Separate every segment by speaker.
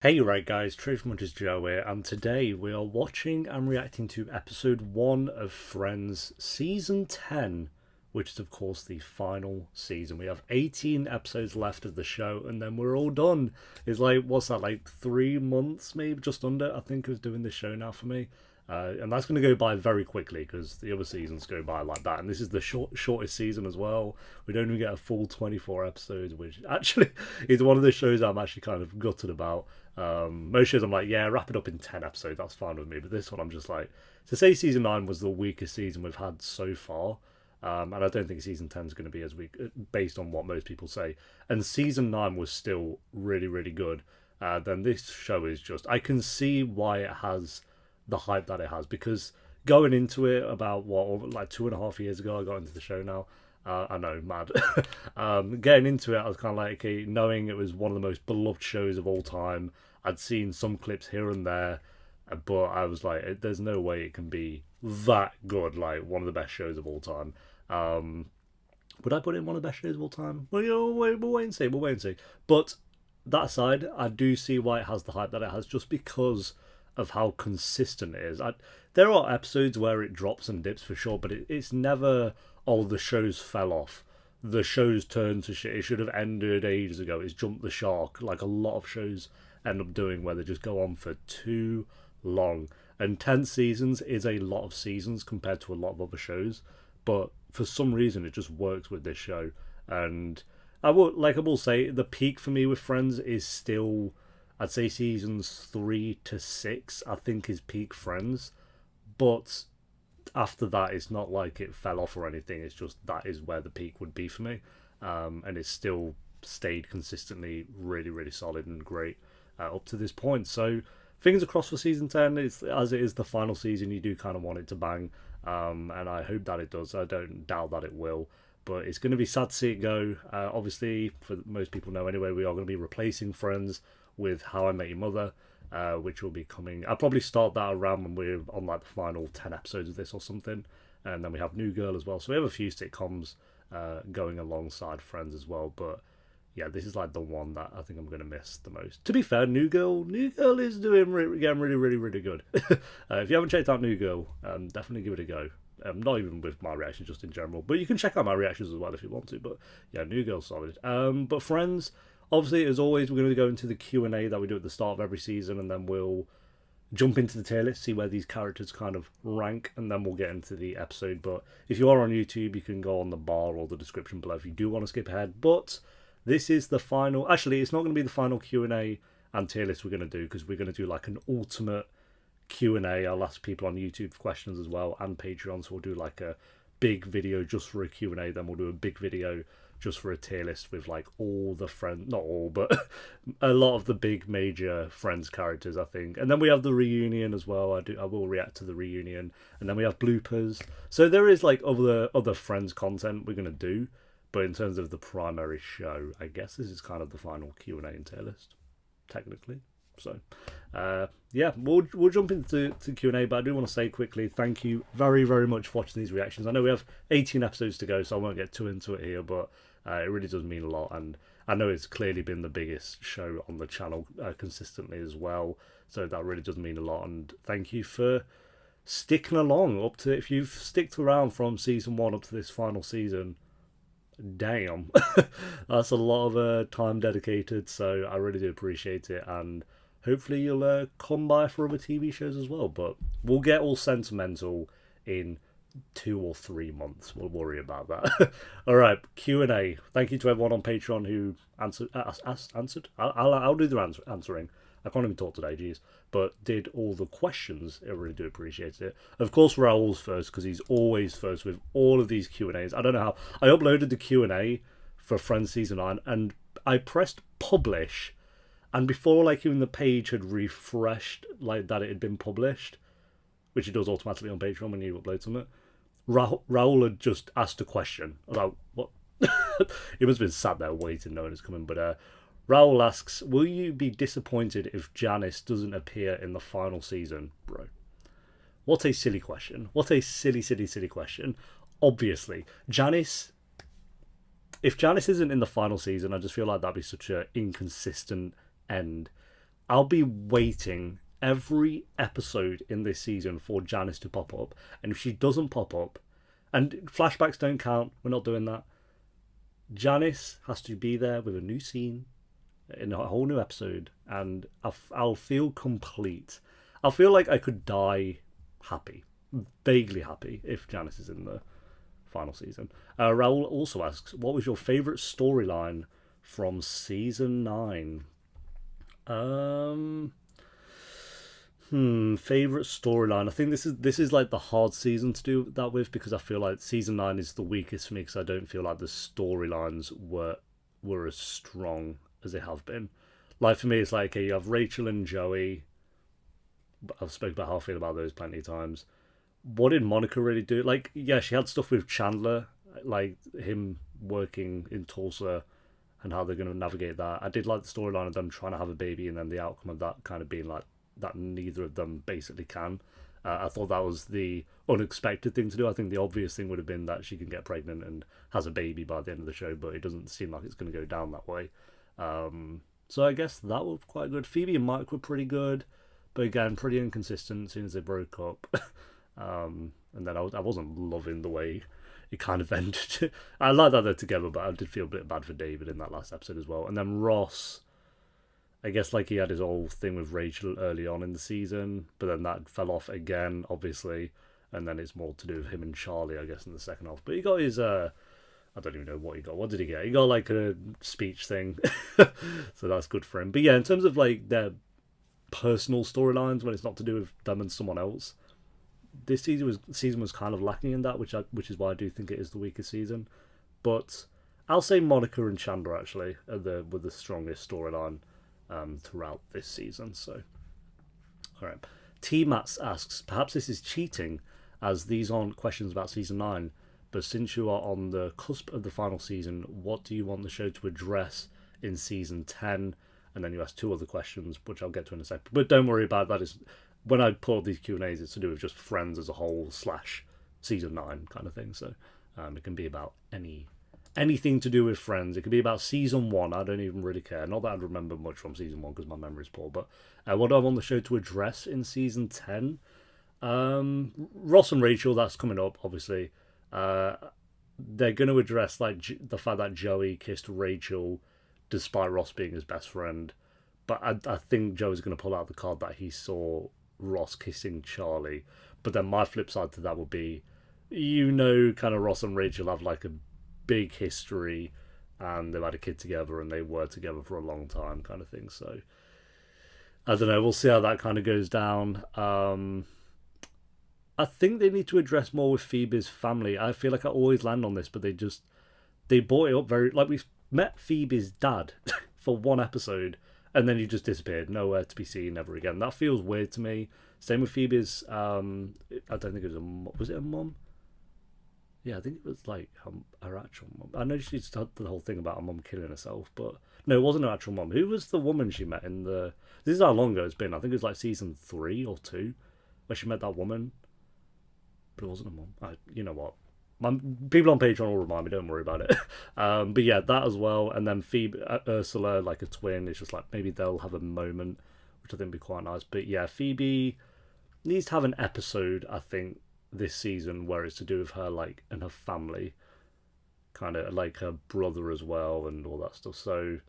Speaker 1: Hey, right guys, TheTrophyMuncher's Joe here, and today we are watching and reacting to episode 1 of Friends Season 10, which is of course the final season. We have 18 episodes left of the show, and then we're all done. It's like, what's that, like 3 months, maybe just under, I think, of doing this show now for me. And that's going to go by very quickly because the other seasons go by like that. And this is the shortest season as well. We don't even get a full 24 episodes, which actually is one of the shows I'm actually kind of gutted about. Most shows I'm like, yeah, wrap it up in 10 episodes, that's fine with me. But this one I'm just like, to say season 9 was the weakest season we've had so far. And I don't think season 10 is going to be as weak based on what most people say. And season 9 was still really, really good. Then this show is just, I can see why it has the hype that it has, because going into it about what, like 2.5 years ago I got into the show now. I know, mad. Getting into it, I was kind of like, okay, knowing it was one of the most beloved shows of all time. I'd seen some clips here and there, but I was like, there's no way it can be that good, like one of the best shows of all time. Would I put it in one of the best shows of all time? Well, we'll wait and see. We'll wait and see. But that aside, I do see why it has the hype that it has, just because of how consistent it is. There are episodes where it drops and dips for sure, but it's never, oh, the shows fell off. The show's turned to shit. It should have ended ages ago. It's jumped the shark, like a lot of shows end up doing, where they just go on for too long. And 10 seasons is a lot of seasons compared to a lot of other shows, but for some reason it just works with this show. And I will say the peak for me with Friends is still, I'd say seasons 3 to 6, I think, is peak Friends. But after that, it's not like it fell off or anything. It's just that is where the peak would be for me. And it's still stayed consistently really, really solid and great up to this point. So fingers crossed for season 10. As it is the final season, you do kind of want it to bang. And I hope that it does. I don't doubt that it will. But it's going to be sad to see it go. Obviously, for most people know anyway, we are going to be replacing Friends with How I Met Your Mother, which will be coming. I'll probably start that around when we're on like the final 10 episodes of this or something. And then we have New Girl as well. So we have a few sitcoms going alongside Friends as well. But yeah, this is like the one that I think I'm going to miss the most. To be fair, New Girl is doing getting really, really, really good. If you haven't checked out New Girl, definitely give it a go. Not even with my reactions, just in general. But you can check out my reactions as well if you want to. But yeah, New Girl's solid. But Friends, obviously, as always, we're going to go into the Q&A that we do at the start of every season, and then we'll jump into the tier list, see where these characters kind of rank, and then we'll get into the episode. But if you are on YouTube, you can go on the bar or the description below if you do want to skip ahead. But this is the final. Actually, it's not going to be the final Q&A and tier list we're going to do, because we're going to do like an ultimate Q&A. I'll ask people on YouTube for questions as well, and Patreon. So we'll do like a big video just for a Q&A. Then we'll do a big video just for a tier list with like all the Friends, not all, but a lot of the big major Friends characters, I think. And then we have the reunion as well. I will react to the reunion, and then we have bloopers. So there is like other Friends content we're gonna do, but in terms of the primary show, I guess this is kind of the final Q&A and tier list, technically. So, yeah, we'll jump into Q&A, but I do want to say quickly, thank you very, very much for watching these reactions. I know we have 18 episodes to go, so I won't get too into it here, but it really does mean a lot, and I know it's clearly been the biggest show on the channel consistently as well, so that really does mean a lot, and thank you for sticking along up to, if you've sticked around from season 1 up to this final season. Damn, that's a lot of time dedicated, so I really do appreciate it, and hopefully you'll come by for other TV shows as well. But we'll get all sentimental in 2 or 3 months. We'll worry about that. All right, Q&A. Thank you to everyone on Patreon who answered. I'll do the answering. I can't even talk today, jeez. But did all the questions. I really do appreciate it. Of course, Raoul's first, because he's always first with all of these Q&As. I don't know how. I uploaded the Q&A for Friends Season 9, and I pressed publish, and before like even the page had refreshed, like that it had been published, which it does automatically on Patreon when you upload something, Raoul had just asked a question. I was like, what? He must have been sat there waiting, knowing it's coming. But Raoul asks, will you be disappointed if Janice doesn't appear in the final season? Bro, what a silly question. What a silly, silly, silly question. Obviously, Janice, if Janice isn't in the final season, I just feel like that'd be such an inconsistent end. I'll be waiting every episode in this season for Janice to pop up. And if she doesn't pop up, and flashbacks don't count, we're not doing that. Janice has to be there with a new scene in a whole new episode, and I'll feel complete. I'll feel like I could die happy, vaguely happy, if Janice is in the final season. Raul also asks, what was your favourite storyline from season 9? Favorite storyline. I think this is like the hard season to do that with, because I feel like season 9 is the weakest for me, because I don't feel like the storylines were as strong as they have been. Like for me, it's like, okay, you have Rachel and Joey. I've spoken about how I feel about those plenty of times. What did Monica really do? Like, yeah, she had stuff with Chandler, like him working in Tulsa and how they're going to navigate that. I did like the storyline of them trying to have a baby, and then the outcome of that kind of being like that neither of them basically can. I thought that was the unexpected thing to do. I think the obvious thing would have been that she can get pregnant and has a baby by the end of the show, but it doesn't seem like it's going to go down that way. So I guess that was quite good. Phoebe and Mike were pretty good, but again, pretty inconsistent as soon as they broke up. And then I wasn't loving the way it kind of ended. I like that they're together, but I did feel a bit bad for David in that last episode as well. And then Ross, I guess like he had his whole thing with Rachel early on in the season, but then that fell off again, obviously. And then it's more to do with him and Charlie, I guess, in the second half. But he got his, I don't even know what he got. What did he get? He got like a speech thing. So that's good for him. But yeah, in terms of like their personal storylines, when it's not to do with them and someone else, this season was kind of lacking in that, which is why I do think it is the weakest season. But I'll say Monica and Chandler actually were the strongest storyline throughout this season. So, all right. T Mats asks, perhaps this is cheating, as these aren't questions about season 9. But since you are on the cusp of the final season, what do you want the show to address in season 10? And then you ask 2 other questions, which I'll get to in a second. But don't worry about that. When I pull these Q&As, it's to do with just Friends as a whole / season 9 kind of thing. So it can be about anything to do with Friends. It could be about season 1. I don't even really care. Not that I'd remember much from season 1 because my memory's poor. But what do I want the show to address in season 10? Ross and Rachel, that's coming up, obviously. They're going to address like the fact that Joey kissed Rachel despite Ross being his best friend. But I think Joey's going to pull out the card that he saw Ross kissing Charlie. But then my flip side to that would be, kind of Ross and Rachel have like a big history and they've had a kid together and they were together for a long time kind of thing. So I don't know, we'll see how that kind of goes down. I think they need to address more with Phoebe's family. I feel like I always land on this, but they brought it up very, like we met Phoebe's dad for one episode and then he just disappeared, nowhere to be seen ever again. That feels weird to me. Same with Phoebe's, I don't think it was it a mum? Yeah, I think it was like her actual mum. I know she had the whole thing about her mum killing herself, but no, it wasn't her actual mum. Who was the woman she met in the... This is how long ago it's been. I think it was like season 3 or 2 where she met that woman. But it wasn't a mum. You know what? People on Patreon will remind me, don't worry about it. But yeah, that as well. And then Phoebe, Ursula, like a twin. It's just like maybe they'll have a moment, which I think would be quite nice. But yeah, Phoebe needs to have an episode, I think, this season where it's to do with her, like, and her family. Kind of like her brother as well and all that stuff. So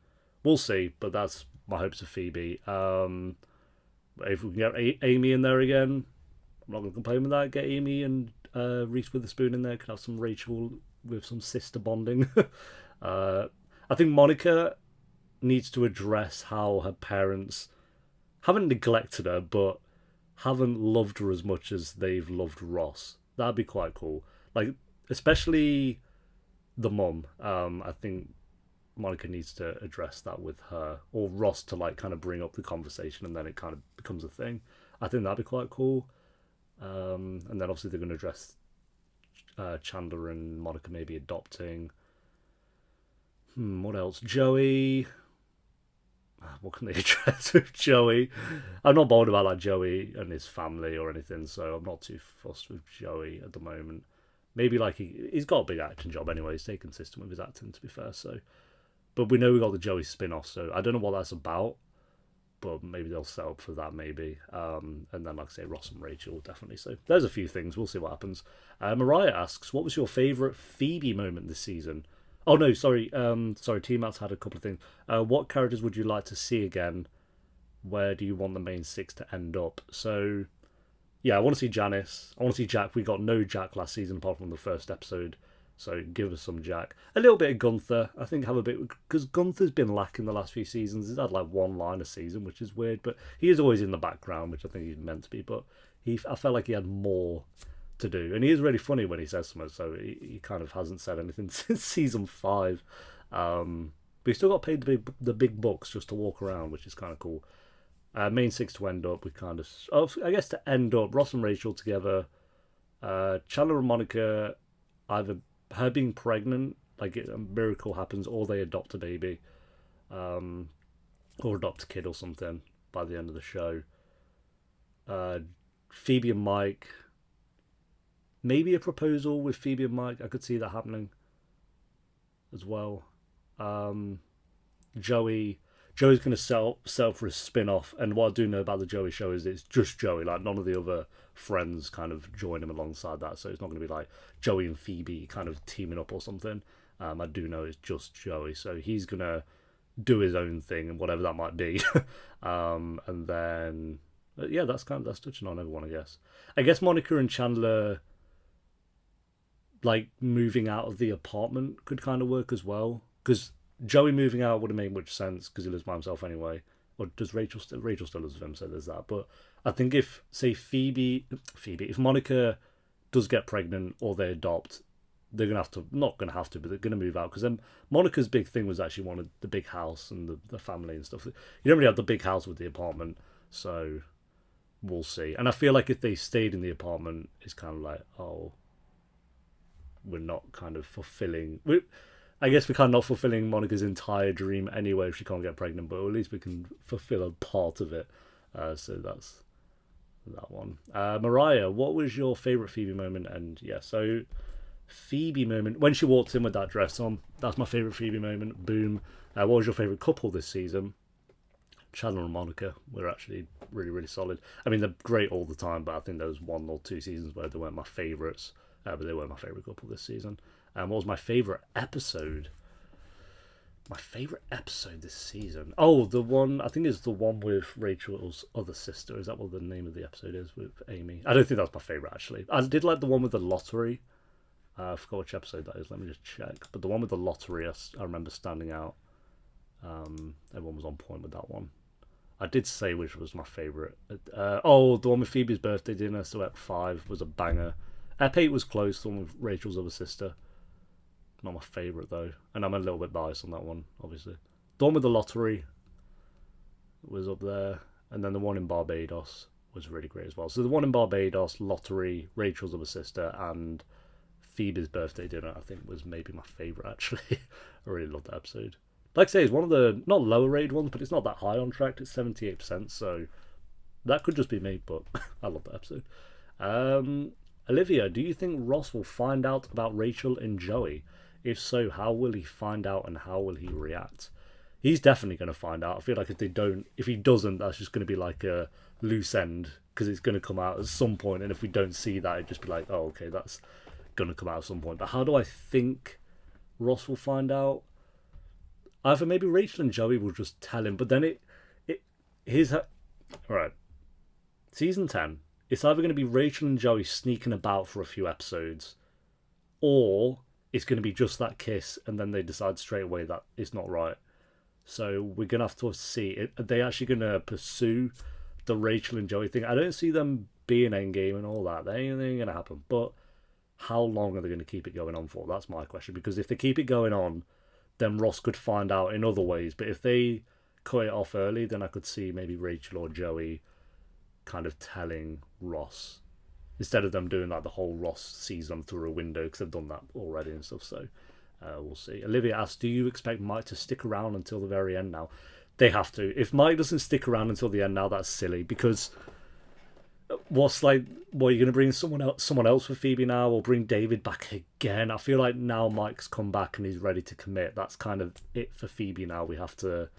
Speaker 1: we'll see. But that's my hopes of Phoebe. If we can get Amy in there again, I'm not going to complain with that. Get Amy and Reese Witherspoon in there. Could have some Rachel with some sister bonding. I think Monica needs to address how her parents haven't neglected her, but haven't loved her as much as they've loved Ross. That'd be quite cool. Like, especially the mum. I think Monica needs to address that with her, or Ross to like kind of bring up the conversation, and then it kind of becomes a thing. I think that'd be quite cool. And then obviously they're going to address Chandler and Monica maybe adopting. What else? Joey. What can they address with Joey? I'm not bothered about like Joey and his family or anything, so I'm not too fussed with Joey at the moment. Maybe like he's got a big acting job anyway. He's stayed consistent with his acting, to be fair. So, but we know we got the Joey spin-off, so I don't know what that's about. but maybe they'll set up for that maybe. And then, like I say, Ross and Rachel definitely. So there's a few things. We'll see what happens. Mariah asks, what was your favourite Phoebe moment this season? Oh no, sorry. T Matt's had a couple of things. What characters would you like to see again? Where do you want the main six to end up? So, yeah, I want to see Janice. I want to see Jack. We got no Jack last season apart from the first episode. So give us some Jack. A little bit of Gunther. I think have a bit... Because Gunther's been lacking the last few seasons. He's had like one line a season, which is weird. But he is always in the background, which I think he's meant to be. But I felt like he had more to do. And he is really funny when he says something. So he kind of hasn't said anything since season 5. But he still got paid the big bucks just to walk around, which is kind of cool. Main six to end up, we kind of... I guess to end up, Ross and Rachel together. Chandler and Monica, either her being pregnant, like a miracle happens, or they adopt a baby. Or adopt a kid or something by the end of the show. Phoebe and Mike. Maybe a proposal with Phoebe and Mike. I could see that happening as well. Joey's going to sell for a spin-off, and what I do know about the Joey show is it's just Joey, like none of the other friends kind of join him alongside that, so it's not going to be like Joey and Phoebe kind of teaming up or something. I do know it's just Joey, so he's going to do his own thing, and whatever that might be. And then, yeah, that's touching on everyone, I guess. I guess Monica and Chandler, like, moving out of the apartment could kind of work as well, because Joey moving out wouldn't make much sense because he lives by himself anyway. Or does Rachel still lives with him, so there's that. But I think if, say, if Monica does get pregnant or they adopt, they're going to have to, not going to have to, but they're going to move out. Because then Monica's big thing was actually wanted the big house and the family and stuff. You don't really have the big house with the apartment, so we'll see. And I feel like if they stayed in the apartment, it's kind of like, oh, we're not kind of fulfilling... I guess we're kind of not fulfilling Monica's entire dream anyway if she can't get pregnant, but at least we can fulfill a part of it. So that's that one. Mariah, what was your favourite Phoebe moment? And yeah, so Phoebe moment, when she walked in with that dress on, that's my favourite Phoebe moment. Boom. What was your favourite couple this season? Chandler and Monica were actually really, really solid. I mean, they're great all the time, but I think there was 1 or 2 seasons where they weren't my favourites, but they were my favourite couple this season. What was my favourite episode? My favourite episode this season? Oh, the one, I think it's the one with Rachel's other sister. Is that what the name of the episode is, with Amy? I don't think that's my favourite, actually. I did like the one with the lottery. I forgot which episode that is. Let me just check. But the one with the lottery, I remember standing out. Everyone was on point with that one. I did say which was my favourite. The one with Phoebe's birthday dinner, so Ep 5 was a banger. Ep 8 was close, the one with Rachel's other sister. Not my favourite though, and I'm a little bit biased on that one, obviously. The one with the lottery was up there, and then the one in Barbados was really great as well. So the one in Barbados, lottery, Rachel's other sister, and Phoebe's birthday dinner, I think was maybe my favourite actually. I really loved that episode. Like I say, it's one of the not lower rated ones, but it's not that high on track. It's 78%, so that could just be me, but I love that episode. Olivia, do you think Ross will find out about Rachel and Joey? If so, how will he find out and how will he react? He's definitely going to find out. I feel like if he doesn't, that's just going to be like a loose end because it's going to come out at some point. And if we don't see that, it'd just be like, oh, okay, that's going to come out at some point. But how do I think Ross will find out? Either maybe Rachel and Joey will just tell him, but then alright. Season 10, it's either going to be Rachel and Joey sneaking about for a few episodes, or it's going to be just that kiss, and then they decide straight away that it's not right. So we're going to have to see. Are they actually going to pursue the Rachel and Joey thing? I don't see them being endgame and all that. That ain't going to happen. But how long are they going to keep it going on for? That's my question. Because if they keep it going on, then Ross could find out in other ways. But if they cut it off early, then I could see maybe Rachel or Joey kind of telling Ross, instead of them doing like the whole Ross sees them through a window, because they've done that already and stuff. So we'll see. Olivia asks, do you expect Mike to stick around until the very end now? They have to. If Mike doesn't stick around until the end now, that's silly, because what are you going to bring someone else for Phoebe now, or bring David back again? I feel like now Mike's come back and he's ready to commit. That's kind of it for Phoebe now. We have to...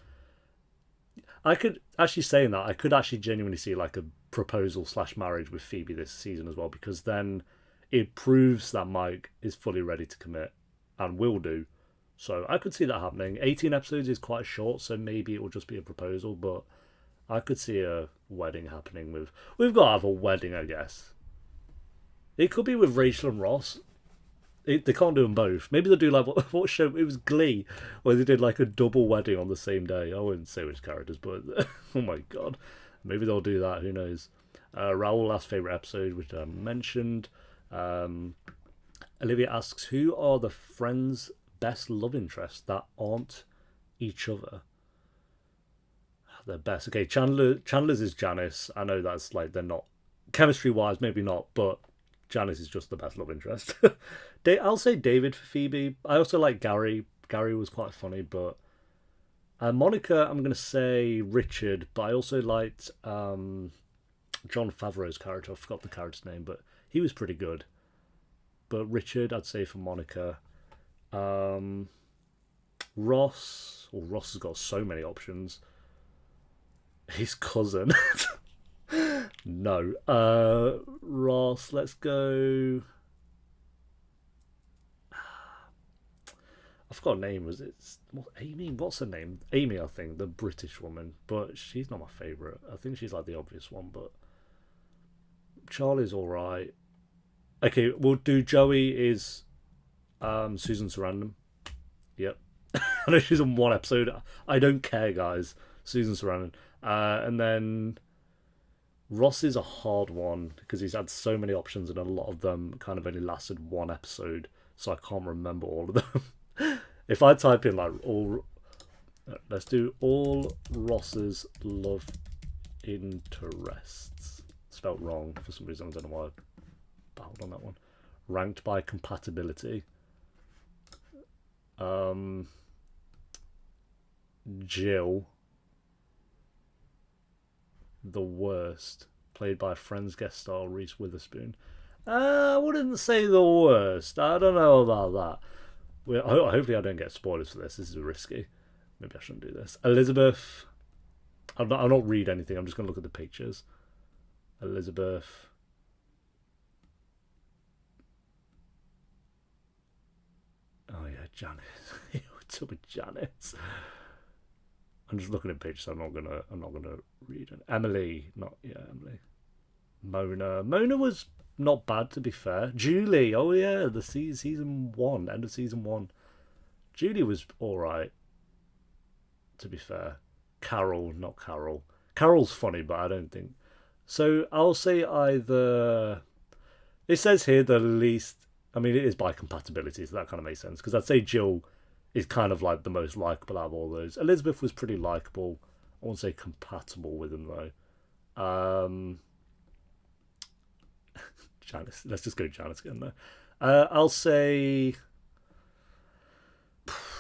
Speaker 1: I could actually saying that I could actually genuinely see like a proposal slash marriage with Phoebe this season as well, because then it proves that Mike is fully ready to commit and will do. So I could see that happening. 18 episodes is quite short, so maybe it will just be a proposal, but I could see a wedding happening with. We've got to have a wedding, I guess. It could be with Rachel and Ross. They can't do them both. Maybe they'll do like what show? It was Glee, where they did like a double wedding on the same day. I wouldn't say which characters, but oh my god, maybe they'll do that. Who knows? Raoul last favorite episode, which I mentioned. Olivia asks, who are the friends' best love interests that aren't each other? Their best. Okay, Chandler's is Janice. I know that's like they're not chemistry wise, maybe not, but Janice is just the best love interest. I'll say David for Phoebe. I also like Gary. Gary was quite funny, but Monica, I'm going to say Richard, but I also liked John Favreau's character. I forgot the character's name, but he was pretty good. But Richard, I'd say for Monica. Ross. Well, Ross has got so many options. His cousin. No. Ross, let's go. I forgot her name. Was it Amy? What's her name? Amy, I think, the British woman. But she's not my favourite. I think she's like the obvious one, but Charlie's alright. Okay, we'll do Joey is Susan Sarandon. Yep. I know she's on one episode. I don't care, guys. Susan Sarandon. And then Ross is a hard one because he's had so many options and a lot of them kind of only lasted one episode, so I can't remember all of them. If I type in like let's do all Ross's love interests. Spelt wrong for some reason. I don't know why I battled on that one. Ranked by compatibility. Jill. The worst. Played by Friends guest star Reese Witherspoon. I wouldn't say the worst. I don't know about that. Hopefully I don't get spoilers for this. This is risky. Maybe I shouldn't do this. Elizabeth. I'll not read anything. I'm just going to look at the pictures. Elizabeth. Oh yeah, Janice. What's up with Janice? I'm just looking at pictures. So I'm not gonna read it. Emily. Emily. Mona was not bad, to be fair. Julie, oh yeah, the season 1, end of season 1. Julie was alright, to be fair. Carol, not Carol. Carol's funny, but I don't think... So, I'll say either... It says here the least... I mean, it is by compatibility, so that kind of makes sense. Because I'd say Jill is kind of like the most likeable out of all those. Elizabeth was pretty likeable. I won't say compatible with him, though. Janice. Let's just go Janice again there. I'll say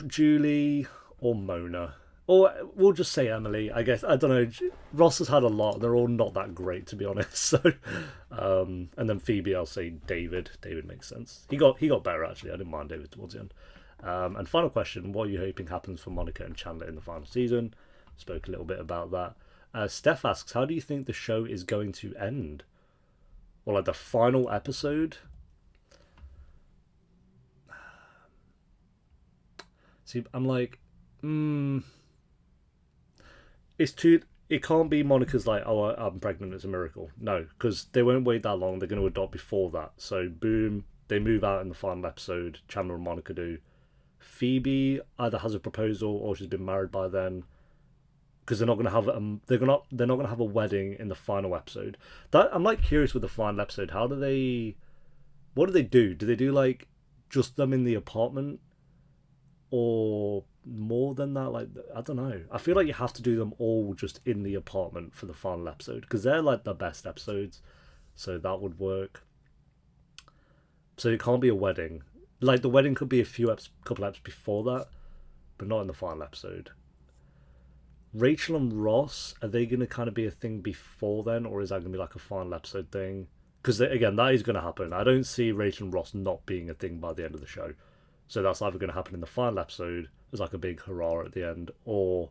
Speaker 1: Julie or Mona. Or we'll just say Emily, I guess. I don't know. Ross has had a lot. They're all not that great, to be honest. So, and then Phoebe, I'll say David. David makes sense. He got better, actually. I didn't mind David towards the end. And final question, what are you hoping happens for Monica and Chandler in the final season? Spoke a little bit about that. Steph asks, how do you think the show is going to end? Or like the final episode? See, I'm like, it's too... It can't be Monica's like, oh, I'm pregnant, it's a miracle. No, because they won't wait that long. They're going to adopt before that. So, boom, they move out in the final episode. Chandler and Monica do. Phoebe either has a proposal or she's been married by then. Because they're not going to have they're not going to have a wedding in the final episode. That I'm like curious with the final episode. What do they do? Do they do like just them in the apartment, or more than that? Like, I don't know. I feel like you have to do them all just in the apartment for the final episode because they're like the best episodes. So that would work. So it can't be a wedding. Like the wedding could be a couple episodes before that, but not in the final episode. Rachel and Ross, are they going to kind of be a thing before then, or is that going to be like a final episode thing? Because, again, that is going to happen. I don't see Rachel and Ross not being a thing by the end of the show. So that's either going to happen in the final episode as like a big hurrah at the end, or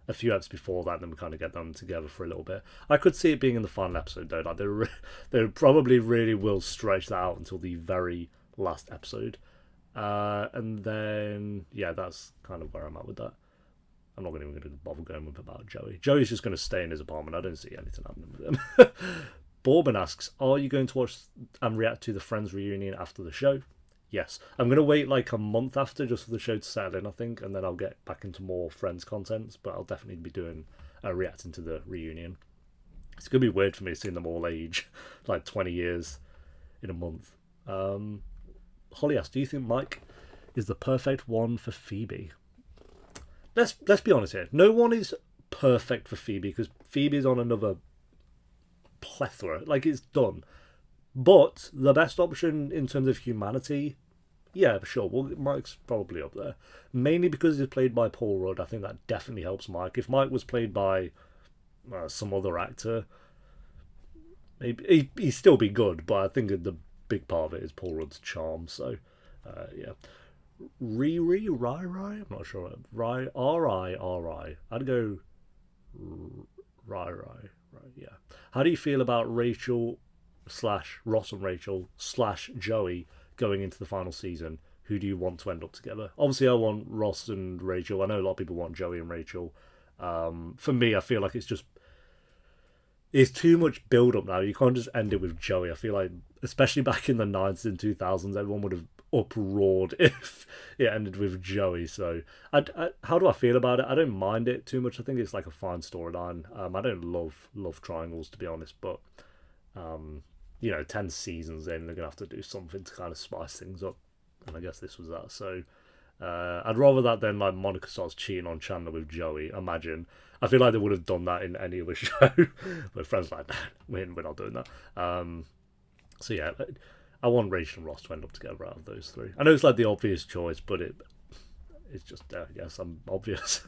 Speaker 1: a few episodes before that, and then we kind of get them together for a little bit. I could see it being in the final episode though. Like they probably really will stretch that out until the very last episode, and then yeah, that's kind of where I'm at with that. I'm not even going to bother going with about Joey. Joey's just going to stay in his apartment. I don't see anything happening with him. Bourbon asks, are you going to watch and react to the Friends reunion after the show? Yes. I'm going to wait like a month after just for the show to settle in, I think, and then I'll get back into more Friends content, but I'll definitely be doing reacting to the reunion. It's going to be weird for me seeing them all age like 20 years in a month. Holly asks, do you think Mike is the perfect one for Phoebe? Let's be honest here. No one is perfect for Phoebe because Phoebe is on another plethora. Like, it's done. But the best option in terms of humanity, yeah, sure. Well, Mike's probably up there. Mainly because he's played by Paul Rudd. I think that definitely helps Mike. If Mike was played by some other actor, maybe he'd still be good. But I think the big part of it is Paul Rudd's charm. So, yeah. Rai, I'm not sure. R-I. I'd go Rai, yeah. How do you feel about Rachel / Ross and Rachel / Joey going into the final season? Who do you want to end up together? Obviously, I want Ross and Rachel. I know a lot of people want Joey and Rachel. For me, I feel like it's too much build up now. You can't just end it with Joey. I feel like, especially back in the 90s and 2000s, everyone would have uproared if it ended with Joey. So how do I feel about it? I don't mind it too much. I think it's like a fine storyline. I don't love triangles, to be honest, but 10 seasons in, they're gonna have to do something to kind of spice things up, and I guess this was that. So I'd rather that than like Monica starts cheating on Chandler with Joey. Imagine. I feel like they would have done that in any other show. But Friends like that, we're not doing that. So yeah, I want Rachel and Ross to end up together out of those three. I know it's like the obvious choice, but it's just, yes, I'm obvious.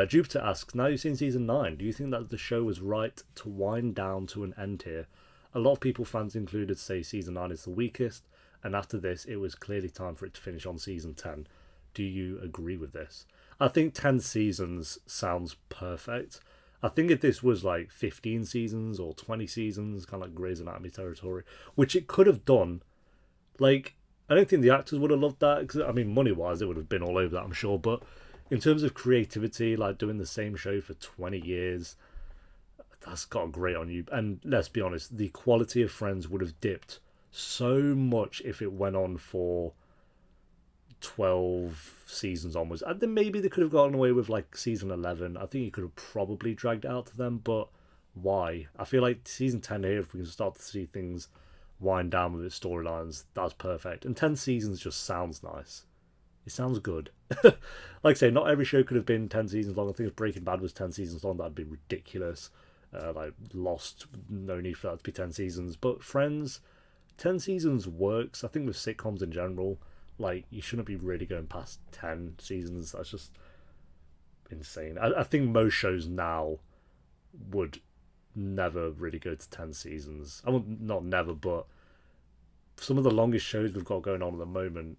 Speaker 1: Jupiter asks, now you've seen season 9, do you think that the show was right to wind down to an end here? A lot of people, fans included, say season 9 is the weakest, and after this, it was clearly time for it to finish on season 10. Do you agree with this? I think 10 seasons sounds perfect. I think if this was like 15 seasons or 20 seasons, kind of like Grey's Anatomy territory, which it could have done, like, I don't think the actors would have loved that, because, I mean, money-wise, it would have been all over that, I'm sure, but in terms of creativity, like, doing the same show for 20 years, that's got great on you. And let's be honest, the quality of Friends would have dipped so much if it went on for 12 seasons onwards. And then maybe they could have gotten away with like season 11. I think you could have probably dragged it out to them, but why? I feel like season 10 here, if we can start to see things wind down with its storylines, that's perfect. And 10 seasons just sounds nice. It sounds good. Like I say, not every show could have been 10 seasons long. I think if Breaking Bad was 10 seasons long, that'd be ridiculous. Like Lost, no need for that to be 10 seasons. But Friends, 10 seasons works. I think with sitcoms in general, like, you shouldn't be really going past 10 seasons. That's just insane. I think most shows now would never really go to 10 seasons. I mean, not never, but some of the longest shows we've got going on at the moment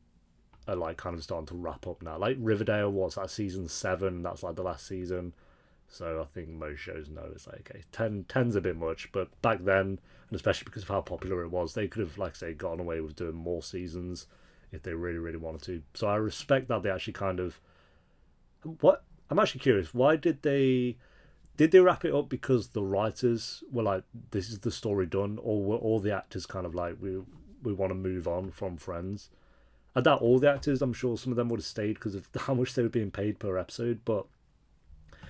Speaker 1: are like kind of starting to wrap up now. Like Riverdale, what's that, season 7? That's like the last season. So I think most shows know it's like, okay, 10's a bit much. But back then, and especially because of how popular it was, they could have, like I say, gotten away with doing more seasons if they really, really wanted to. So I respect that they actually kind of... What? I'm actually curious. Why did they wrap it up because the writers were like, this is the story done? Or were all the actors kind of like, we want to move on from Friends? I doubt all the actors. I'm sure some of them would have stayed because of how much they were being paid per episode. But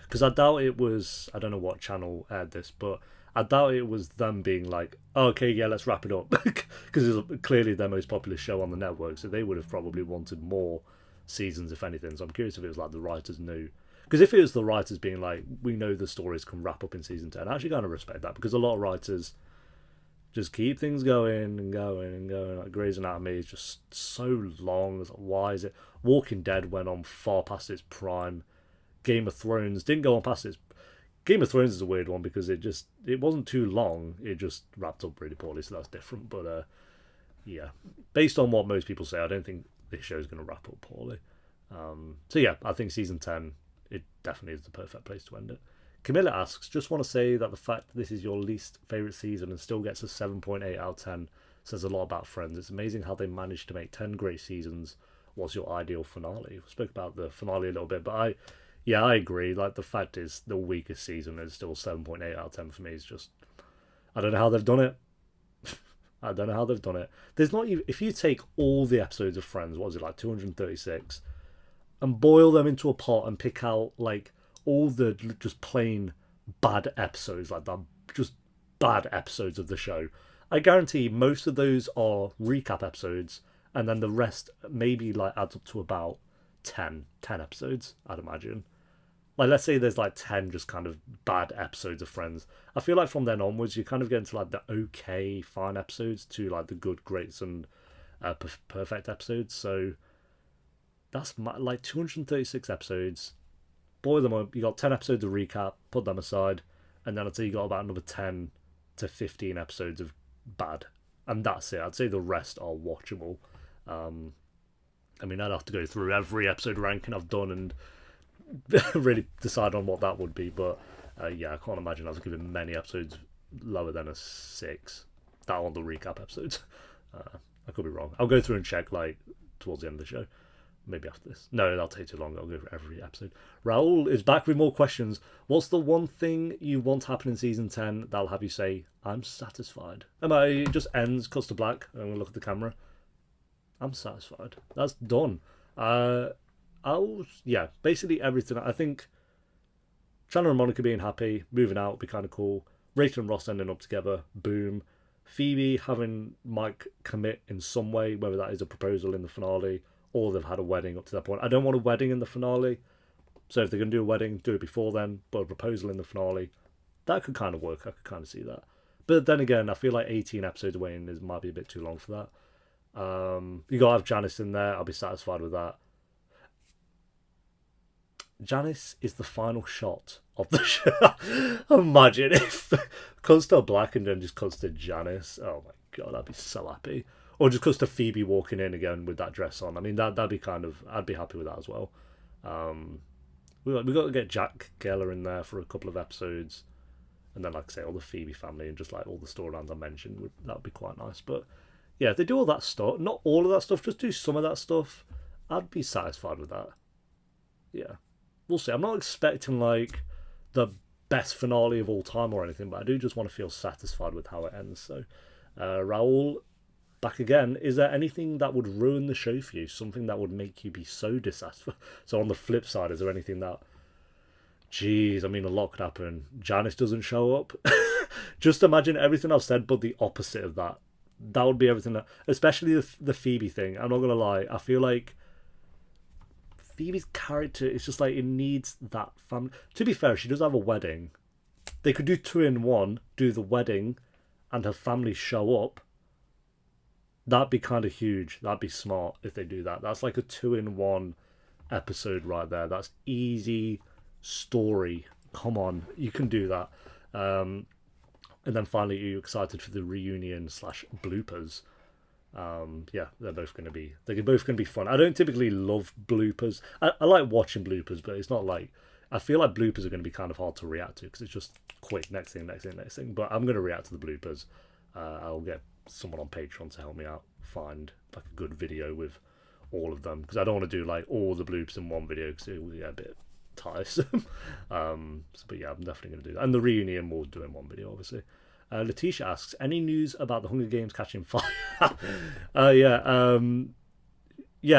Speaker 1: because I doubt it was... I don't know what channel aired this, but I doubt it was them being like, oh, okay, yeah, let's wrap it up. Because it's clearly their most popular show on the network, so they would have probably wanted more seasons, if anything. So I'm curious if it was like the writers knew. Because if it was the writers being like, we know the stories can wrap up in season 10, I actually kind of respect that, because a lot of writers just keep things going and going and going. Like Grey's Anatomy is just so long. It's like, why is it? Walking Dead went on far past its prime. Game of Thrones didn't go on past its... Game of Thrones is a weird one because it wasn't too long. It just wrapped up really poorly, so that's different. But yeah, based on what most people say, I don't think this show's going to wrap up poorly. So yeah, I think season 10 it definitely is the perfect place to end it. Camilla asks, just want to say that the fact that this is your least favourite season and still gets a 7.8 out of 10 says a lot about Friends. It's amazing how they managed to make 10 great seasons. What's your ideal finale? We spoke about the finale a little bit, but I agree. Like, the fact is, the weakest season is still 7.8 out of 10 for me. It's just, I don't know how they've done it. I don't know how they've done it. There's not even, if you take all the episodes of Friends, what is it, like 236, and boil them into a pot and pick out like all the just plain bad episodes, like that, just bad episodes of the show, I guarantee most of those are recap episodes, and then the rest maybe like adds up to about 10 episodes, I'd imagine. Like, let's say there's like 10 just kind of bad episodes of Friends. I feel like from then onwards, you kind of get into like the okay, fine episodes to like the good, greats, and perfect episodes. So that's like 236 episodes. Boil them up. You got 10 episodes of recap, put them aside, and then I'd say you got about another 10 to 15 episodes of bad. And that's it. I'd say the rest are watchable. I mean, I'd have to go through every episode ranking I've done and really decide on what that would be, but yeah, I can't imagine I was giving many episodes lower than a 6. That on the recap episodes. I could be wrong. I'll go through and check like towards the end of the show. Maybe after this. No, that'll take too long. I'll go for every episode. Raul is back with more questions. What's the one thing you want to happen in season 10 that'll have you say, I'm satisfied? It just ends, cuts to black, and we look at the camera. I'm satisfied. That's done. Basically everything. I think Chandler and Monica being happy, moving out would be kind of cool. Rachel and Ross ending up together, boom. Phoebe having Mike commit in some way, whether that is a proposal in the finale or they've had a wedding up to that point. I don't want a wedding in the finale, so if they're going to do a wedding, do it before then, but a proposal in the finale, that could kind of work. I could kind of see that. But then again, I feel like 18 episodes away and might be a bit too long for that. You got to have Janice in there. I'll be satisfied with that. Janice is the final shot of the show. Imagine if cuts to black and then just cuts to Janice. Oh my god, I'd be so happy. Or just cuts to Phoebe walking in again with that dress on. I mean, that'd be kind of, I'd be happy with that as well. We got to get Jack Geller in there for a couple of episodes, and then, like I say, all the Phoebe family and just like all the storylines I mentioned. That would be quite nice. But yeah, if they do all that stuff, not all of that stuff, just do some of that stuff, I'd be satisfied with that. Yeah. We'll see. I'm not expecting like the best finale of all time or anything, but I do just want to feel satisfied with how it ends. So, Raul, back again. Is there anything that would ruin the show for you? Something that would make you be so dissatisfied? So on the flip side, is there anything that... Jeez, I mean, a lot could happen. Janice doesn't show up. Just imagine everything I've said, but the opposite of that. That would be everything that... Especially the Phoebe thing. I'm not going to lie. I feel like Phoebe's character is just like, it needs that family. To be fair, she does have a wedding. They could do 2 in 1, do the wedding and her family show up. That'd be kind of huge. That'd be smart if they do that. That's like a 2 in 1 episode right there. That's easy story. Come on, you can do that. And then finally, are you excited for the reunion / bloopers? Yeah, they're both going to be fun. I don't typically love bloopers. I like watching bloopers, but it's not like, I feel like bloopers are going to be kind of hard to react to because it's just quick, next thing. But I'm going to react to the bloopers. I'll get someone on Patreon to help me out find like a good video with all of them, because I don't want to do like all the bloopers in one video because it will get a bit tiresome. But yeah, I'm definitely going to do that, and the reunion we'll do in one video, obviously. Letitia asks, any news about the Hunger Games catching fire? Yeah,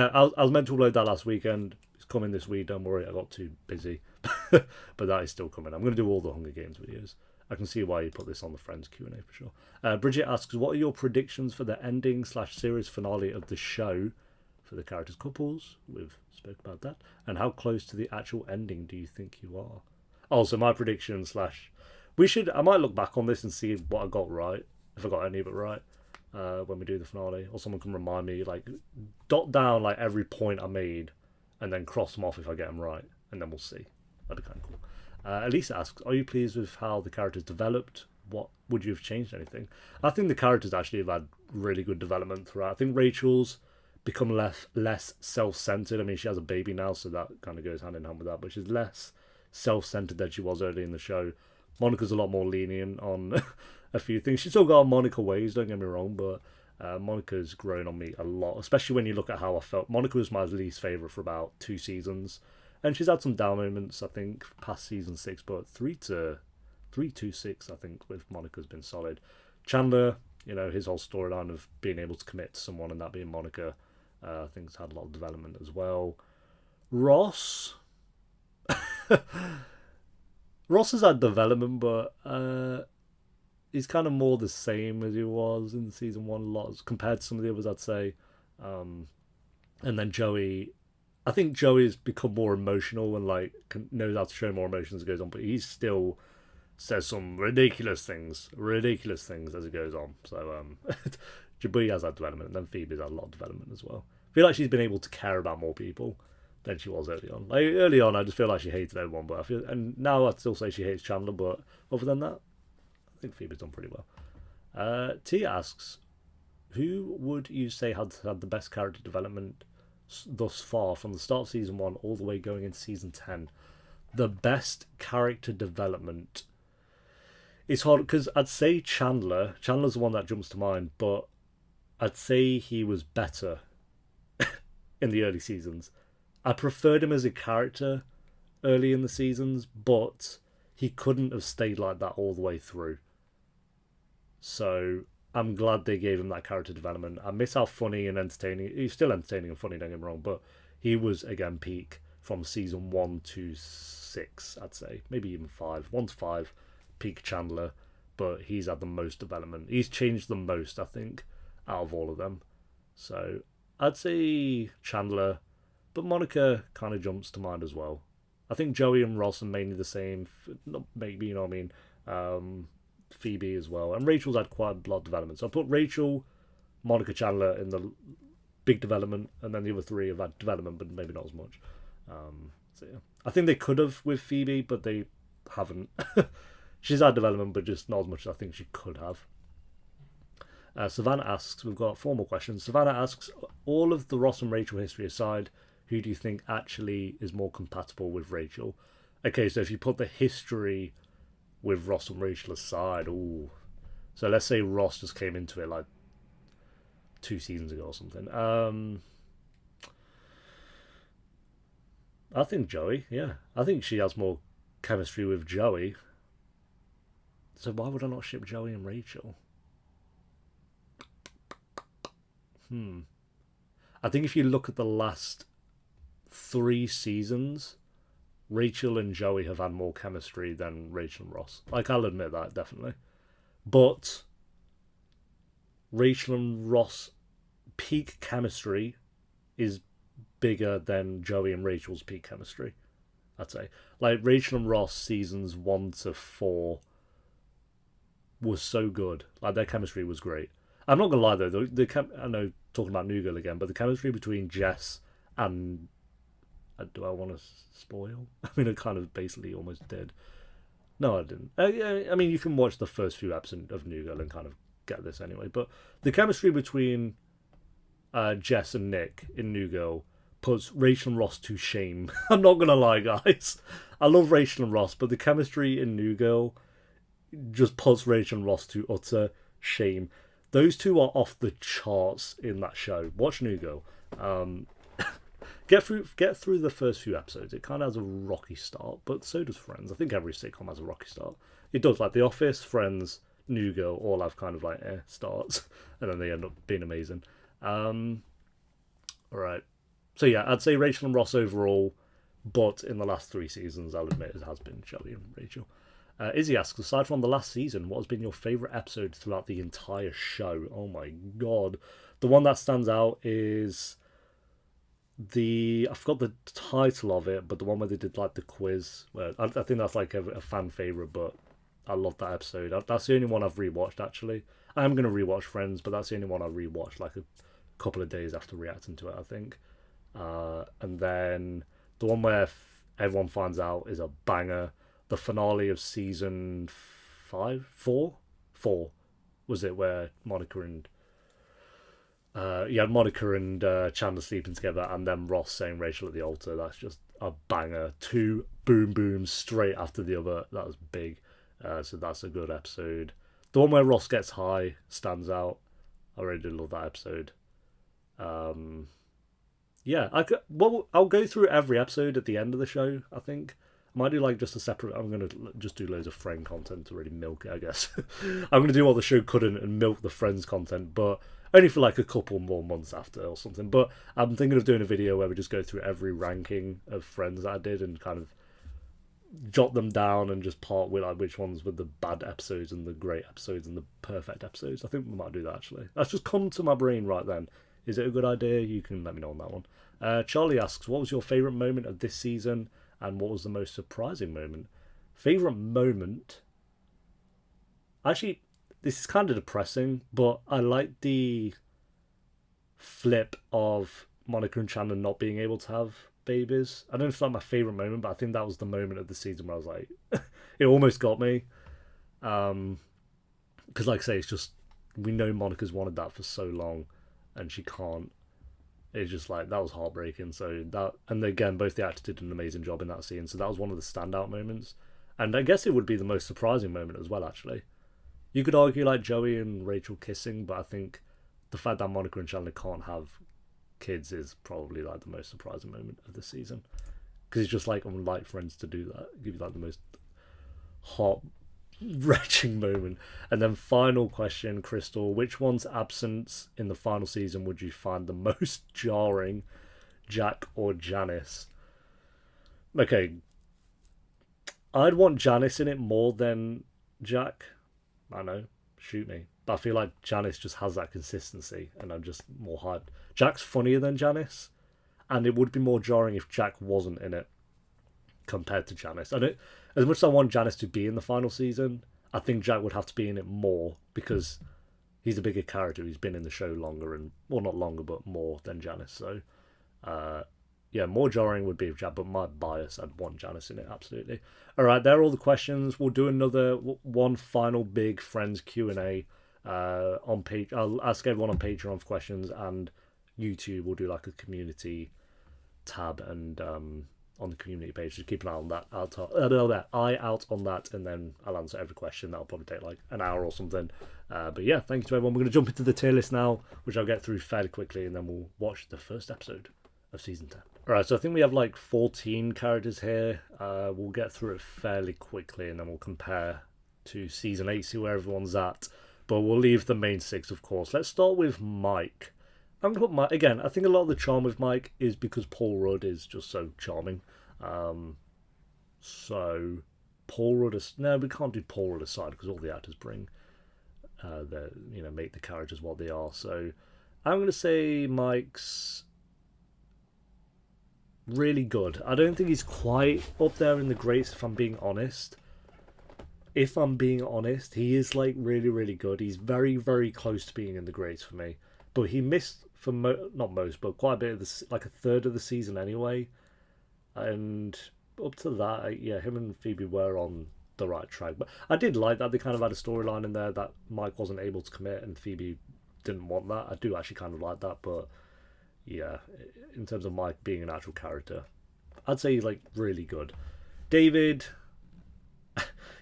Speaker 1: I was meant to upload that last weekend. It's coming this week, don't worry, I got too busy. But that is still coming. I'm going to do all the Hunger Games videos. I can see why you put this on the Friends Q&A for sure. Bridget asks, what are your predictions for the ending / series finale of the show for the characters' couples? We've spoke about that. And how close to the actual ending do you think you are? Also, my prediction / I might look back on this and see what I got right, if I got any of it right, when we do the finale. Or someone can remind me, like, dot down like every point I made and then cross them off if I get them right. And then we'll see. That'd be kind of cool. Elisa asks, are you pleased with how the characters developed? What would you have changed anything? I think the characters actually have had really good development throughout. I think Rachel's become less self-centered. I mean, she has a baby now, so that kind of goes hand in hand with that. But she's less self-centered than she was early in the show. Monica's a lot more lenient on a few things. She's still got Monica ways, don't get me wrong, but Monica's grown on me a lot, especially when you look at how I felt. Monica was my least favourite for about 2 seasons, and she's had some down moments, I think, past season 6, but 3 to 6, I think, with Monica's been solid. Chandler, you know, his whole storyline of being able to commit to someone and that being Monica, I think has had a lot of development as well. Ross... Ross has had development, but he's kind of more the same as he was in season 1 a lot compared to some of the others, I'd say. And then Joey, I think Joey's become more emotional and like knows how to show more emotions as it goes on, but he still says some ridiculous things as it goes on. So Jabui has that development, and then Phoebe's had a lot of development as well. I feel like she's been able to care about more people than she was early on. Like early on, I just feel like she hated everyone, but and now I'd still say she hates Chandler. But other than that, I think Phoebe's done pretty well. Tia asks, who would you say had the best character development thus far from the start of season 1 all the way going into season 10? The best character development. It's hard because I'd say Chandler. Chandler's the one that jumps to mind, but I'd say he was better in the early seasons. I preferred him as a character early in the seasons, but he couldn't have stayed like that all the way through. So I'm glad they gave him that character development. I miss how funny and entertaining. He's still entertaining and funny, don't get me wrong, but he was, again, peak from season 1 to 6, I'd say. Maybe even 5. 1 to 5, peak Chandler, but he's had the most development. He's changed the most, I think, out of all of them. So I'd say Chandler, but Monica kind of jumps to mind as well. I think Joey and Ross are mainly the same. Maybe, you know what I mean? Phoebe as well. And Rachel's had quite a lot of development. So I put Rachel, Monica, Chandler in the big development, and then the other 3 have had development, but maybe not as much. So yeah. I think they could have with Phoebe, but they haven't. She's had development, but just not as much as I think she could have. Savannah asks, we've got 4 more questions. Savannah asks, all of the Ross and Rachel history aside, who do you think actually is more compatible with Rachel? Okay, so if you put the history with Ross and Rachel aside, ooh. So let's say Ross just came into it like 2 seasons ago or something. I think Joey, yeah. I think she has more chemistry with Joey. So why would I not ship Joey and Rachel? I think if you look at the last 3 seasons, Rachel and Joey have had more chemistry than Rachel and Ross. Like, I'll admit that, definitely. But Rachel and Ross peak chemistry is bigger than Joey and Rachel's peak chemistry, I'd say. Like, Rachel and Ross seasons 1 to 4 was so good. Like, their chemistry was great. I'm not gonna lie though, I know, talking about New Girl again, but the chemistry between Jess and... do I want to spoil? I mean, I kind of basically almost did. No, I didn't. I mean, you can watch the first few episodes of New Girl and kind of get this anyway, but the chemistry between Jess and Nick in New Girl puts Rachel and Ross to shame. I'm not gonna lie, guys. I love Rachel and Ross, but the chemistry in New Girl just puts Rachel and Ross to utter shame. Those 2 are off the charts in that show. Watch New Girl. Get through the first few episodes. It kind of has a rocky start, but so does Friends. I think every sitcom has a rocky start. It does. Like The Office, Friends, New Girl, all have kind of like starts, and then they end up being amazing. Alright. So yeah, I'd say Rachel and Ross overall, but in the last 3 seasons, I'll admit it has been Joey and Rachel. Izzy asks, aside from the last season, what has been your favourite episode throughout the entire show? Oh my god. The one that stands out is I forgot the title of it, but the one where they did like the quiz. Where I think that's like a fan favourite, but I love that episode. That's the only one I've rewatched, actually. I am going to rewatch Friends, but that's the only one I rewatched like a couple of days after reacting to it, I think. And then the one where everyone finds out is a banger. The finale of season 4 was it, where Monica and You had Monica and Chandler sleeping together, and then Ross saying Rachel at the altar. That's just a banger. Two boom booms straight after the other. That was big. So that's a good episode. The one where Ross gets high stands out. I really did love that episode. Yeah, I'll go through every episode at the end of the show, I think. I might do like just a separate. I'm going to just do loads of Friend content to really milk it, I guess. I'm going to do what the show couldn't and milk the Friends content, but only for like a couple more months after or something. But I'm thinking of doing a video where we just go through every ranking of Friends that I did and kind of jot them down and just part with like which ones were the bad episodes and the great episodes and the perfect episodes. I think we might do that actually. That's just come to my brain right then. Is it a good idea? You can let me know on that one. Charlie asks, what was your favourite moment of this season and what was the most surprising moment? Favourite moment? Actually, this is kind of depressing, but I like the flip of Monica and Chandler not being able to have babies. I don't know if it's like my favourite moment, but I think that was the moment of the season where I was like, it almost got me. Because like I say, it's just, we know Monica's wanted that for so long and she can't. It's just like, that was heartbreaking. So that, and again, both the actors did an amazing job in that scene. So that was one of the standout moments. And I guess it would be the most surprising moment as well, actually. You could argue like Joey and Rachel kissing, but I think the fact that Monica and Chandler can't have kids is probably like the most surprising moment of the season. Because it's just like unlike Friends to do that. Give you like the most heart-wrenching moment. And then final question, Crystal, which one's absence in the final season would you find the most jarring, Jack or Janice? Okay, I'd want Janice in it more than Jack. I know, shoot me. But I feel like Janice just has that consistency and I'm just more hyped. Jack's funnier than Janice, and it would be more jarring if Jack wasn't in it compared to Janice. I don't, as much as I want Janice to be in the final season, I think Jack would have to be in it more because he's a bigger character. He's been in the show longer and, well, not longer, but more than Janice. So, yeah, more jarring would be with Jack, but my bias, I'd want Janice in it, absolutely. All right, there are all the questions. We'll do another one final big Friends Q&A on page. I'll ask everyone on Patreon for questions, and YouTube will do like a community tab and on the community page. Just keep an eye on that. Eye out on that, and then I'll answer every question. That'll probably take like an hour or something. But yeah, thank you to everyone. We're going to jump into the tier list now, which I'll get through fairly quickly, and then we'll watch the first episode of season 10. Alright, so I think we have like 14 characters here. We'll get through it fairly quickly and then we'll compare to season 8, see where everyone's at. But we'll leave the main 6, of course. Let's start with Mike. I'm going to put Mike, again, I think a lot of the charm with Mike is because Paul Rudd is just so charming. So, Paul Rudd is, no, we can't do Paul Rudd aside because all the actors bring, make the characters what they are. So, I'm going to say Mike's really good. I don't think he's quite up there in the greats if I'm being honest. If I'm being honest, he is like really, really good. He's very, very close to being in the greats for me. But he missed for not most, but quite a bit of this, like a third of the season anyway. And up to that, yeah, him and Phoebe were on the right track. But I did like that they kind of had a storyline in there that Mike wasn't able to commit and Phoebe didn't want that. I do actually kind of like that, but yeah, in terms of Mike being an actual character, I'd say he's like really good. David,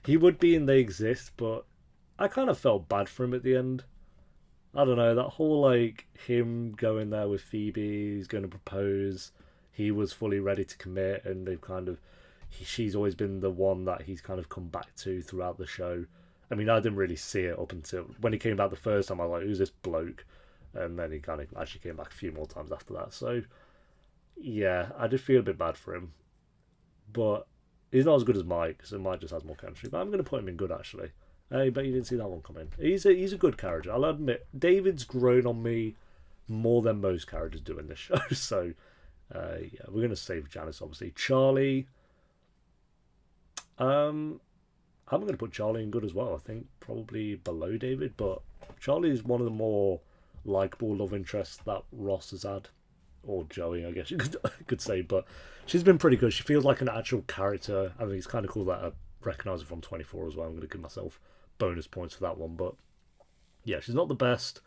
Speaker 1: he would be in They Exist, but I kind of felt bad for him at the end. I don't know, that whole like him going there with Phoebe, he's going to propose, he was fully ready to commit, and they've kind of, she's always been the one that he's kind of come back to throughout the show. I mean, I didn't really see it up until when he came back the first time. I was like, who's this bloke? And then he kind of actually came back a few more times after that. So, yeah, I did feel a bit bad for him. But he's not as good as Mike, so Mike just has more chemistry. But I'm going to put him in good, actually. Hey, but you didn't see that one coming. He's a good character. I'll admit, David's grown on me more than most characters do in this show. So, yeah, we're going to save Janice, obviously. Charlie, I'm going to put Charlie in good as well. I think probably below David, but Charlie is one of the more likeable love interests that Ross has had, or Joey, I guess you could say, but she's been pretty good. She feels like an actual character. I think it's kind of cool that I recognise her from 24 as well. I'm going to give myself bonus points for that one, but yeah, she's not the best.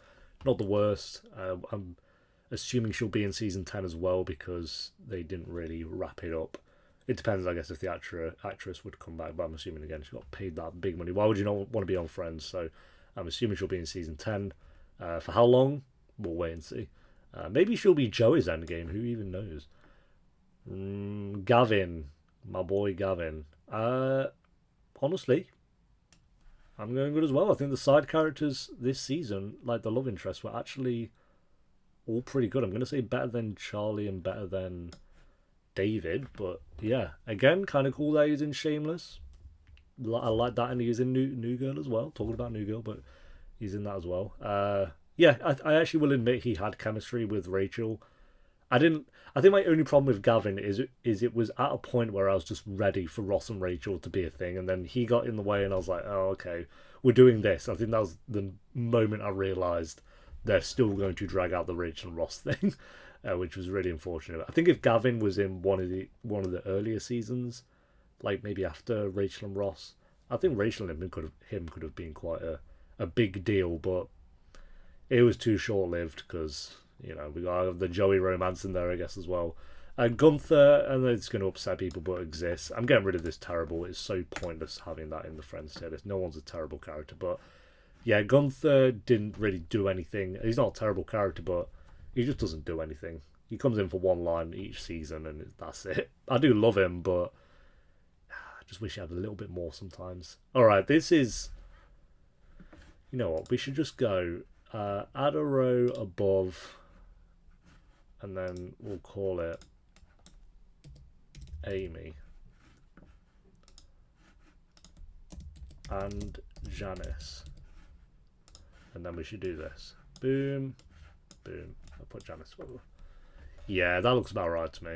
Speaker 1: not the worst. I'm assuming she'll be in season 10 as well because they didn't really wrap it up. It depends, I guess, if the actress would come back, but I'm assuming, again, she got paid that big money. Why would you not want to be on Friends? So I'm assuming she'll be in season 10. For how long? We'll wait and see. Maybe she'll be Joey's endgame. Who even knows? Gavin. My boy Gavin. Honestly, I'm going good as well. I think the side characters this season, like the love interests, were actually all pretty good. I'm going to say better than Charlie and better than David. But yeah, again, kind of cool that he's in Shameless. I like that, and he's in New Girl as well. Talking about New Girl, but he's in that as well. Yeah, I actually will admit he had chemistry with Rachel. I think my only problem with Gavin is it was at a point where I was just ready for Ross and Rachel to be a thing, and then he got in the way, and I was like, oh, okay, we're doing this. I think that was the moment I realised they're still going to drag out the Rachel and Ross thing, which was really unfortunate. I think if Gavin was in one of the earlier seasons, like maybe after Rachel and Ross, I think Rachel and him could have been quite a big deal, but it was too short lived because we got the Joey romance in there, I guess, as well. And Gunther, and it's going to upset people, but exists. I'm getting rid of this terrible. It's so pointless having that in the Friends tier list. No one's a terrible character, but yeah, Gunther didn't really do anything. He's not a terrible character, but he just doesn't do anything. He comes in for one line each season, and that's it. I do love him, but I just wish he had a little bit more sometimes. All right, this is... You know what? We should just go add a row above, and then we'll call it Amy and Janice. And then we should do this. Boom. Boom. I'll put Janice over. Yeah, that looks about right to me.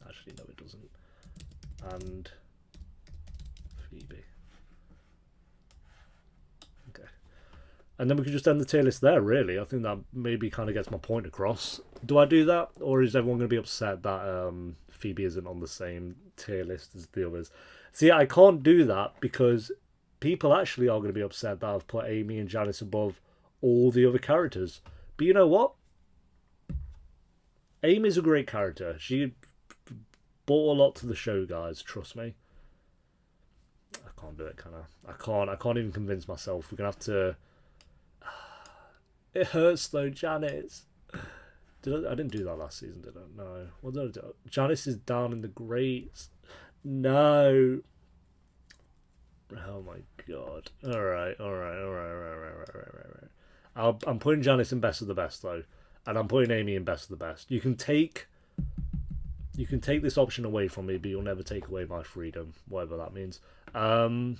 Speaker 1: Actually, no, it doesn't. And Phoebe. Okay. And then we can just end the tier list there, really. I think that maybe kind of gets my point across. Do I do that? Or is everyone going to be upset that Phoebe isn't on the same tier list as the others? See, I can't do that because people actually are going to be upset that I've put Amy and Janice above all the other characters. But you know what? Amy's a great character. She brought a lot to the show, guys. Trust me. I can't do it, can I? I can't even convince myself. We're going to have to... It hurts, though, Janice. I didn't do that last season, did I? No. What did I do? Janice is down in the greats. No. Oh, my God. All right. I'm putting Janice in best of the best, though. And I'm putting Amy in best of the best. You can take this option away from me, but you'll never take away my freedom, whatever that means. Do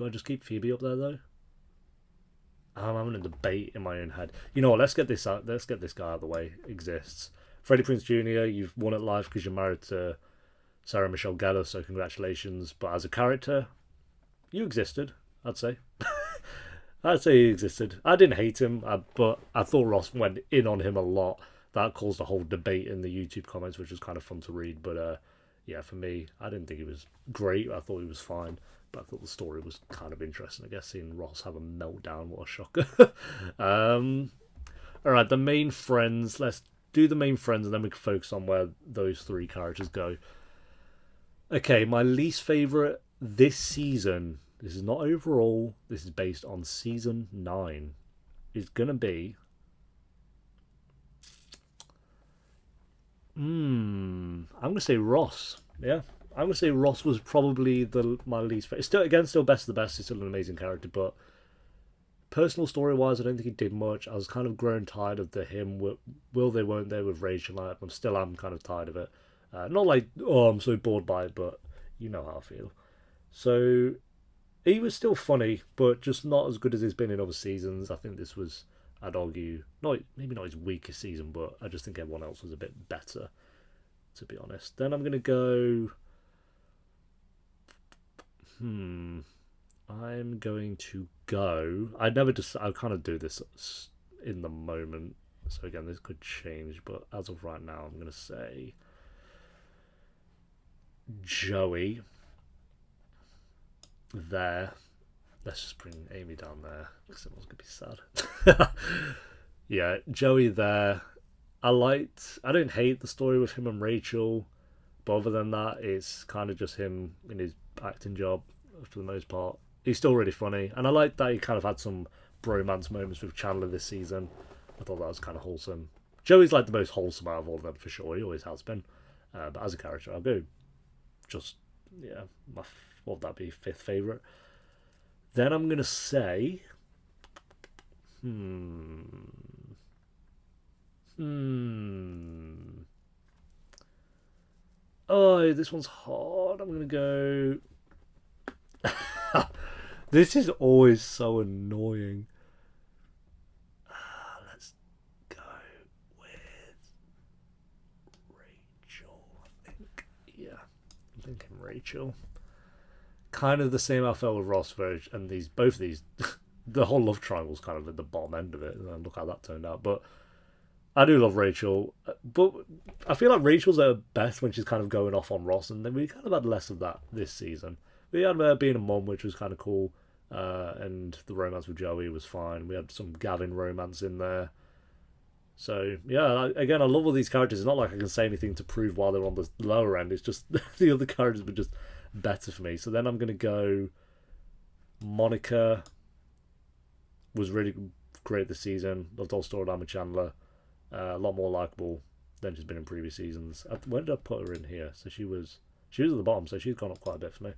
Speaker 1: I just keep Phoebe up there, though? I'm having a debate in my own head. You know what? Let's get this out. Let's get this guy out of the way. Exists. Freddie Prinze Jr., you've won at life because you're married to Sarah Michelle Gellar, so congratulations. But as a character, you existed, I'd say. I'd say he existed. I didn't hate him, but I thought Ross went in on him a lot. That caused a whole debate in the YouTube comments, which was kind of fun to read. But yeah, for me, I didn't think he was great. I thought he was fine. But I thought the story was kind of interesting. I guess seeing Ross have a meltdown, what a shocker. Alright, the main friends. Let's do the main friends and then we can focus on where those three characters go. Okay, my least favourite this season, this is not overall, this is based on season 9, is going to be... I'm going to say Ross. Yeah. I'm going to say Ross was probably my least favorite. Still best of the best. He's still an amazing character, but personal story-wise, I don't think he did much. I was kind of growing tired of the him, will they, won't they, with Rachel. I'm kind of tired of it. Not like, oh, I'm so bored by it, but you know how I feel. So, he was still funny, but just not as good as he's been in other seasons. I think this was, I'd argue, maybe not his weakest season, but I just think everyone else was a bit better, to be honest. Then I'm going to go... I'm going to go... I kind of do this in the moment. So again, this could change, but as of right now, I'm going to say Joey there. Let's just bring Amy down there because everyone's gonna be sad. Yeah, Joey there. I don't hate the story with him and Rachel, but other than that, it's kind of just him in his acting job for the most part. He's still really funny, and I like that he kind of had some bromance moments with Chandler this season. I thought that was kind of wholesome. Joey's like the most wholesome out of all of them for sure. He always has been. But as a character, I'll go just, yeah, what would that be, 5th favourite? Then I'm going to say... Oh, this one's hard. I'm going to go... This is always so annoying. Let's go with Rachel, I think. Yeah, I'm thinking Rachel. Kind of the same I felt with Ross and both of these. The whole love triangle's kind of at the bottom end of it, and look how that turned out. But I do love Rachel, but I feel like Rachel's at her best when she's kind of going off on Ross, and then we kind of had less of that this season. We had her being a mum, which was kind of cool, and the romance with Joey was fine. We had some Gavin romance in there. So, yeah, again, I love all these characters. It's not like I can say anything to prove why they're on the lower end. It's just the other characters were just better for me. So then I'm going to go Monica was really great this season. Loved all storyline with Chandler. A lot more likable than she's been in previous seasons. Where did I put her in here? So she was at the bottom, so she's gone up quite a bit for me.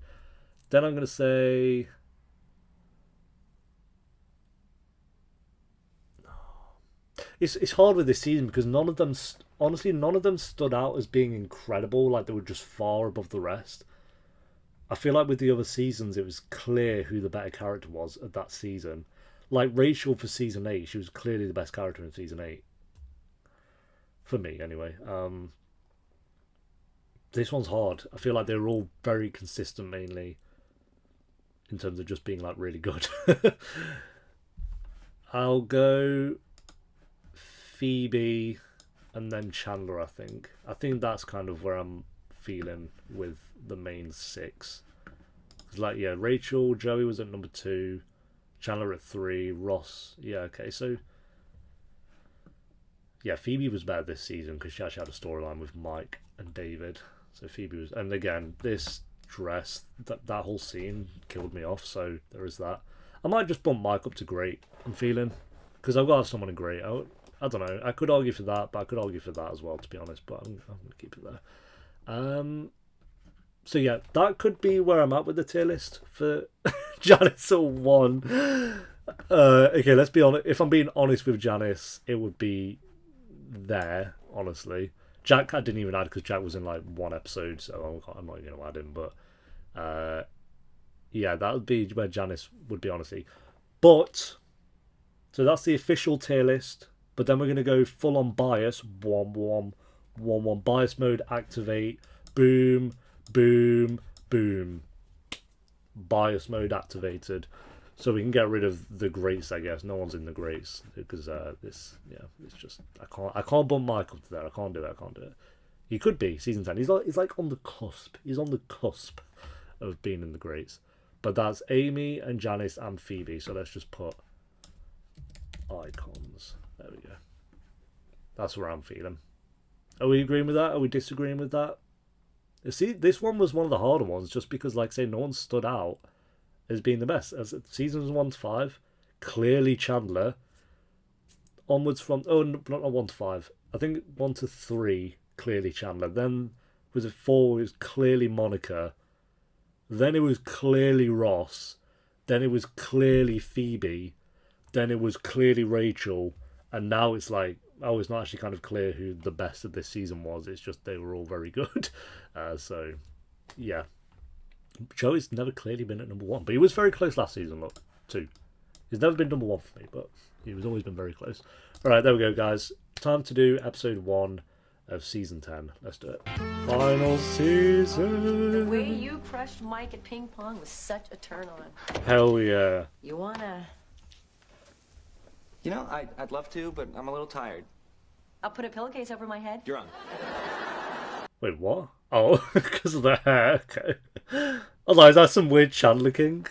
Speaker 1: Then I'm going to say... It's hard with this season because none of them stood out as being incredible. Like, they were just far above the rest. I feel like with the other seasons, it was clear who the better character was at that season. Like Rachel for season 8, she was clearly the best character in season 8. For me, anyway. This one's hard. I feel like they were all very consistent, mainly in terms of just being like really good. I'll go Phoebe and then Chandler, I think. I think that's kind of where I'm feeling with the main 6. Like, yeah, Rachel, Joey was at number 2, Chandler at 3, Ross. Yeah, okay, so yeah, Phoebe was better this season because she actually had a storyline with Mike and David. So Phoebe was, and again, this dress, that whole scene killed me off. So there is that. I might just bump Mike up to great. I'm feeling because I've got to have someone in great. I don't know. I could argue for that, but I could argue for that as well, to be honest. But I'm going to keep it there. So yeah, that could be where I'm at with the tier list for Janice at 1. Okay, let's be honest. If I'm being honest with Janice, it would be there, honestly. Jack I didn't even add because Jack was in like 1 episode, so I'm not going to add him. But yeah, that would be where Janice would be, honestly. But so that's the official tier list. But then we're going to go full on bias. 1 bias mode activate. Boom, boom, boom. Bias mode activated. So we can get rid of the greats, I guess. No one's in the greats because it's just I can't bump Mike up to there. I can't do it. He could be season 10. He's like on the cusp. He's on the cusp of being in the greats. But that's Amy and Janice and Phoebe. So let's just put icons. There we go. That's where I'm feeling. Are we agreeing with that? Are we disagreeing with that? See, this one was one of the harder ones just because, like I say, no one stood out as being the best. As seasons 1 to 5, clearly Chandler. Onwards from... Oh, not 1 to 5. I think 1 to 3, clearly Chandler. Then, was it 4? It was clearly Monica. Then it was clearly Ross. Then it was clearly Phoebe. Then it was clearly Rachel. And now it's like, oh, it's not actually kind of clear who the best of this season was. It's just they were all very good. So, yeah. Joey's never clearly been at number 1. But he was very close last season, look, too. He's never been number 1 for me, but he's always been very close. Alright, there we go, guys. Time to do episode 1 of season 10. Let's do it. Final season.
Speaker 2: The way you crushed Mike at ping pong was such a turn on.
Speaker 1: Hell yeah.
Speaker 2: You wanna...
Speaker 3: You know, I'd love to, but I'm a little tired.
Speaker 2: I'll put a pillowcase over my head.
Speaker 3: You're on.
Speaker 1: Wait, what? Oh, because of the hair. Okay. I was like, is that some weird Chandler kink?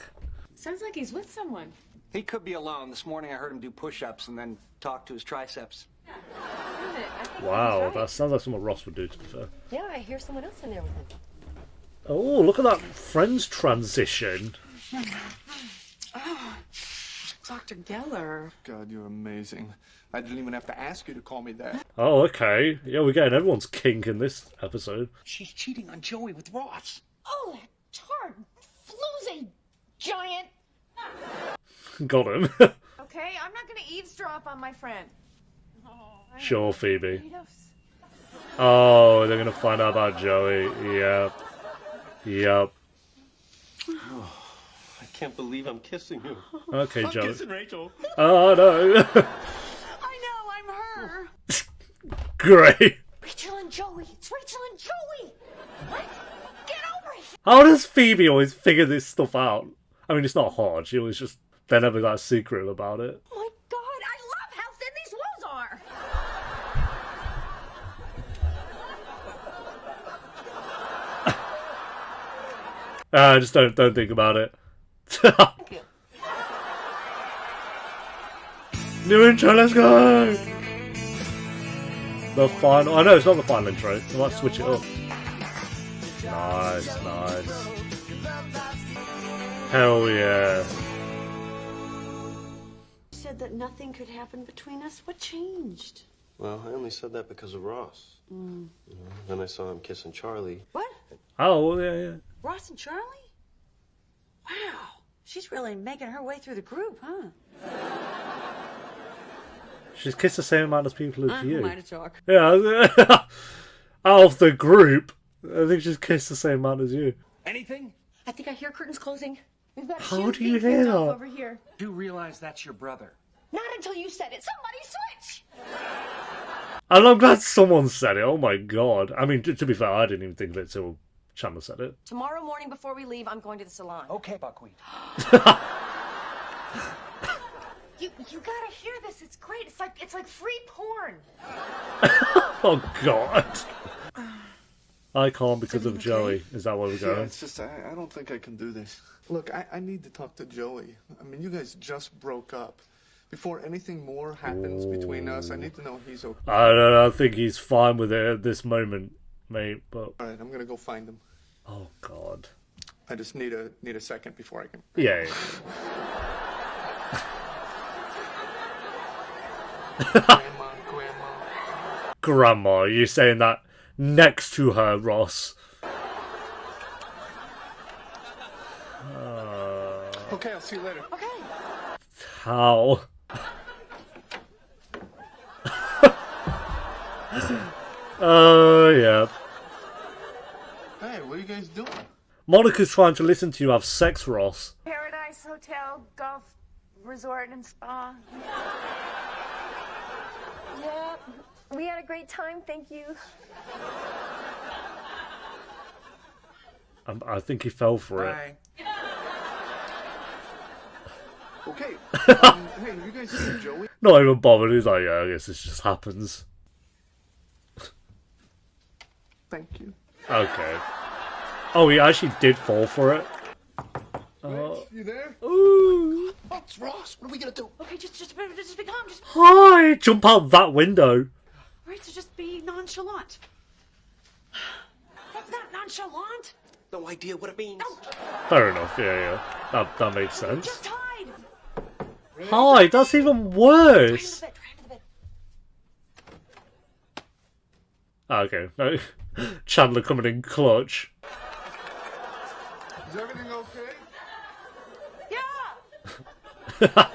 Speaker 2: Sounds like he's with someone.
Speaker 3: He could be alone. This morning I heard him do push-ups and then talk to his triceps.
Speaker 1: Wow, that sounds like something Ross would do, to be fair.
Speaker 2: Yeah, I hear someone else in there with him.
Speaker 1: Oh, look at that Friends transition.
Speaker 4: Oh, Dr. Geller.
Speaker 5: God, you're amazing. I didn't even have to ask you to call me that.
Speaker 1: Oh, okay. Yeah, we're getting everyone's kink in this episode.
Speaker 3: She's cheating on Joey with Ross.
Speaker 2: Oh, that tart, floozy giant.
Speaker 1: Got him.
Speaker 6: Okay, I'm not gonna eavesdrop on my friend.
Speaker 1: Sure, Phoebe. Oh, they're gonna find out about Joey. Yep. Yep.
Speaker 7: I can't believe I'm kissing him.
Speaker 1: Okay,
Speaker 7: I'm
Speaker 1: Joey.
Speaker 7: kissing Rachel.
Speaker 1: Oh, no.
Speaker 4: I know, I'm her.
Speaker 1: Great.
Speaker 2: Rachel and Joey. It's Rachel and Joey. What? Get over it.
Speaker 1: How does Phoebe always figure this stuff out? I mean, it's not hard. She always just... They're never that secretive about it.
Speaker 2: Oh my God, I love how thin these walls are.
Speaker 1: Just don't think about it.
Speaker 2: Thank you.
Speaker 1: New intro, let's go! The final... Oh, no, it's not the final intro. I might switch it up. Nice, nice. Hell yeah.
Speaker 4: You said that nothing could happen between us. What changed?
Speaker 7: Well, I only said that because of Ross. You know, then I saw him kissing Charlie.
Speaker 4: What?
Speaker 1: Oh, well, yeah.
Speaker 4: Ross and Charlie? Wow. She's really making her way through the group, huh?
Speaker 1: She's kissed the same amount as people as you.
Speaker 4: Mind to talk.
Speaker 1: Yeah. Out of the group, I think she's kissed the same amount as you.
Speaker 3: Anything?
Speaker 2: I think I hear curtains closing. We've got
Speaker 1: How
Speaker 2: huge
Speaker 1: do you
Speaker 2: big
Speaker 1: hear
Speaker 2: window
Speaker 1: that?
Speaker 2: over here.
Speaker 3: Do realize that's your brother.
Speaker 2: Not until you said it. Somebody switch.
Speaker 1: And I'm glad someone said it. Oh my god. I mean, to be fair, I didn't even think of it till Chandler said it.
Speaker 2: Tomorrow morning before we leave, I'm going to the salon.
Speaker 3: Okay, Buckwheat.
Speaker 6: You gotta hear this. It's great. It's like free porn.
Speaker 1: Oh god. I can't because of Joey. Is that where we're
Speaker 5: Yeah,
Speaker 1: going?
Speaker 5: it's just, I don't think I can do this. Look, I need to talk to Joey. I mean, you guys just broke up. Before anything more happens between us, I need to know he's okay.
Speaker 1: I don't know. I think he's fine with it at this moment, mate. But
Speaker 5: All right, I'm gonna go find him.
Speaker 1: oh god.
Speaker 5: I just need a second before I can.
Speaker 1: Yeah.
Speaker 5: Grandma.
Speaker 1: Grandma, you're saying that next to her, Ross.
Speaker 5: Okay, I'll see you later.
Speaker 4: Okay.
Speaker 1: How? Oh, yeah.
Speaker 5: Hey, what are you guys doing?
Speaker 1: Monica's trying to listen to you have sex, Ross.
Speaker 6: Paradise Hotel, Golf Resort and Spa.
Speaker 2: Yeah, we had a great time. Thank you.
Speaker 1: I think he fell for it.
Speaker 3: Bye.
Speaker 5: Okay. Hey, you guys see Joey?
Speaker 1: Not even bothered. He's like, yeah, I guess this just happens.
Speaker 5: Thank you.
Speaker 1: Okay. Oh, he actually did fall for it.
Speaker 5: Rich, you there?
Speaker 1: Ooh.
Speaker 3: Oh, it's Ross. What are we gonna do?
Speaker 6: Okay, just be calm. Just
Speaker 1: Hi! Jump out that window.
Speaker 4: Right, so just be nonchalant. That's not nonchalant.
Speaker 7: No idea what it means.
Speaker 1: Fair enough, yeah. That makes sense.
Speaker 4: Just hide.
Speaker 1: Hi, that's even worse.
Speaker 4: Try into the bed.
Speaker 1: Okay, no. Chandler coming in clutch.
Speaker 5: Is everything okay?
Speaker 4: Yeah.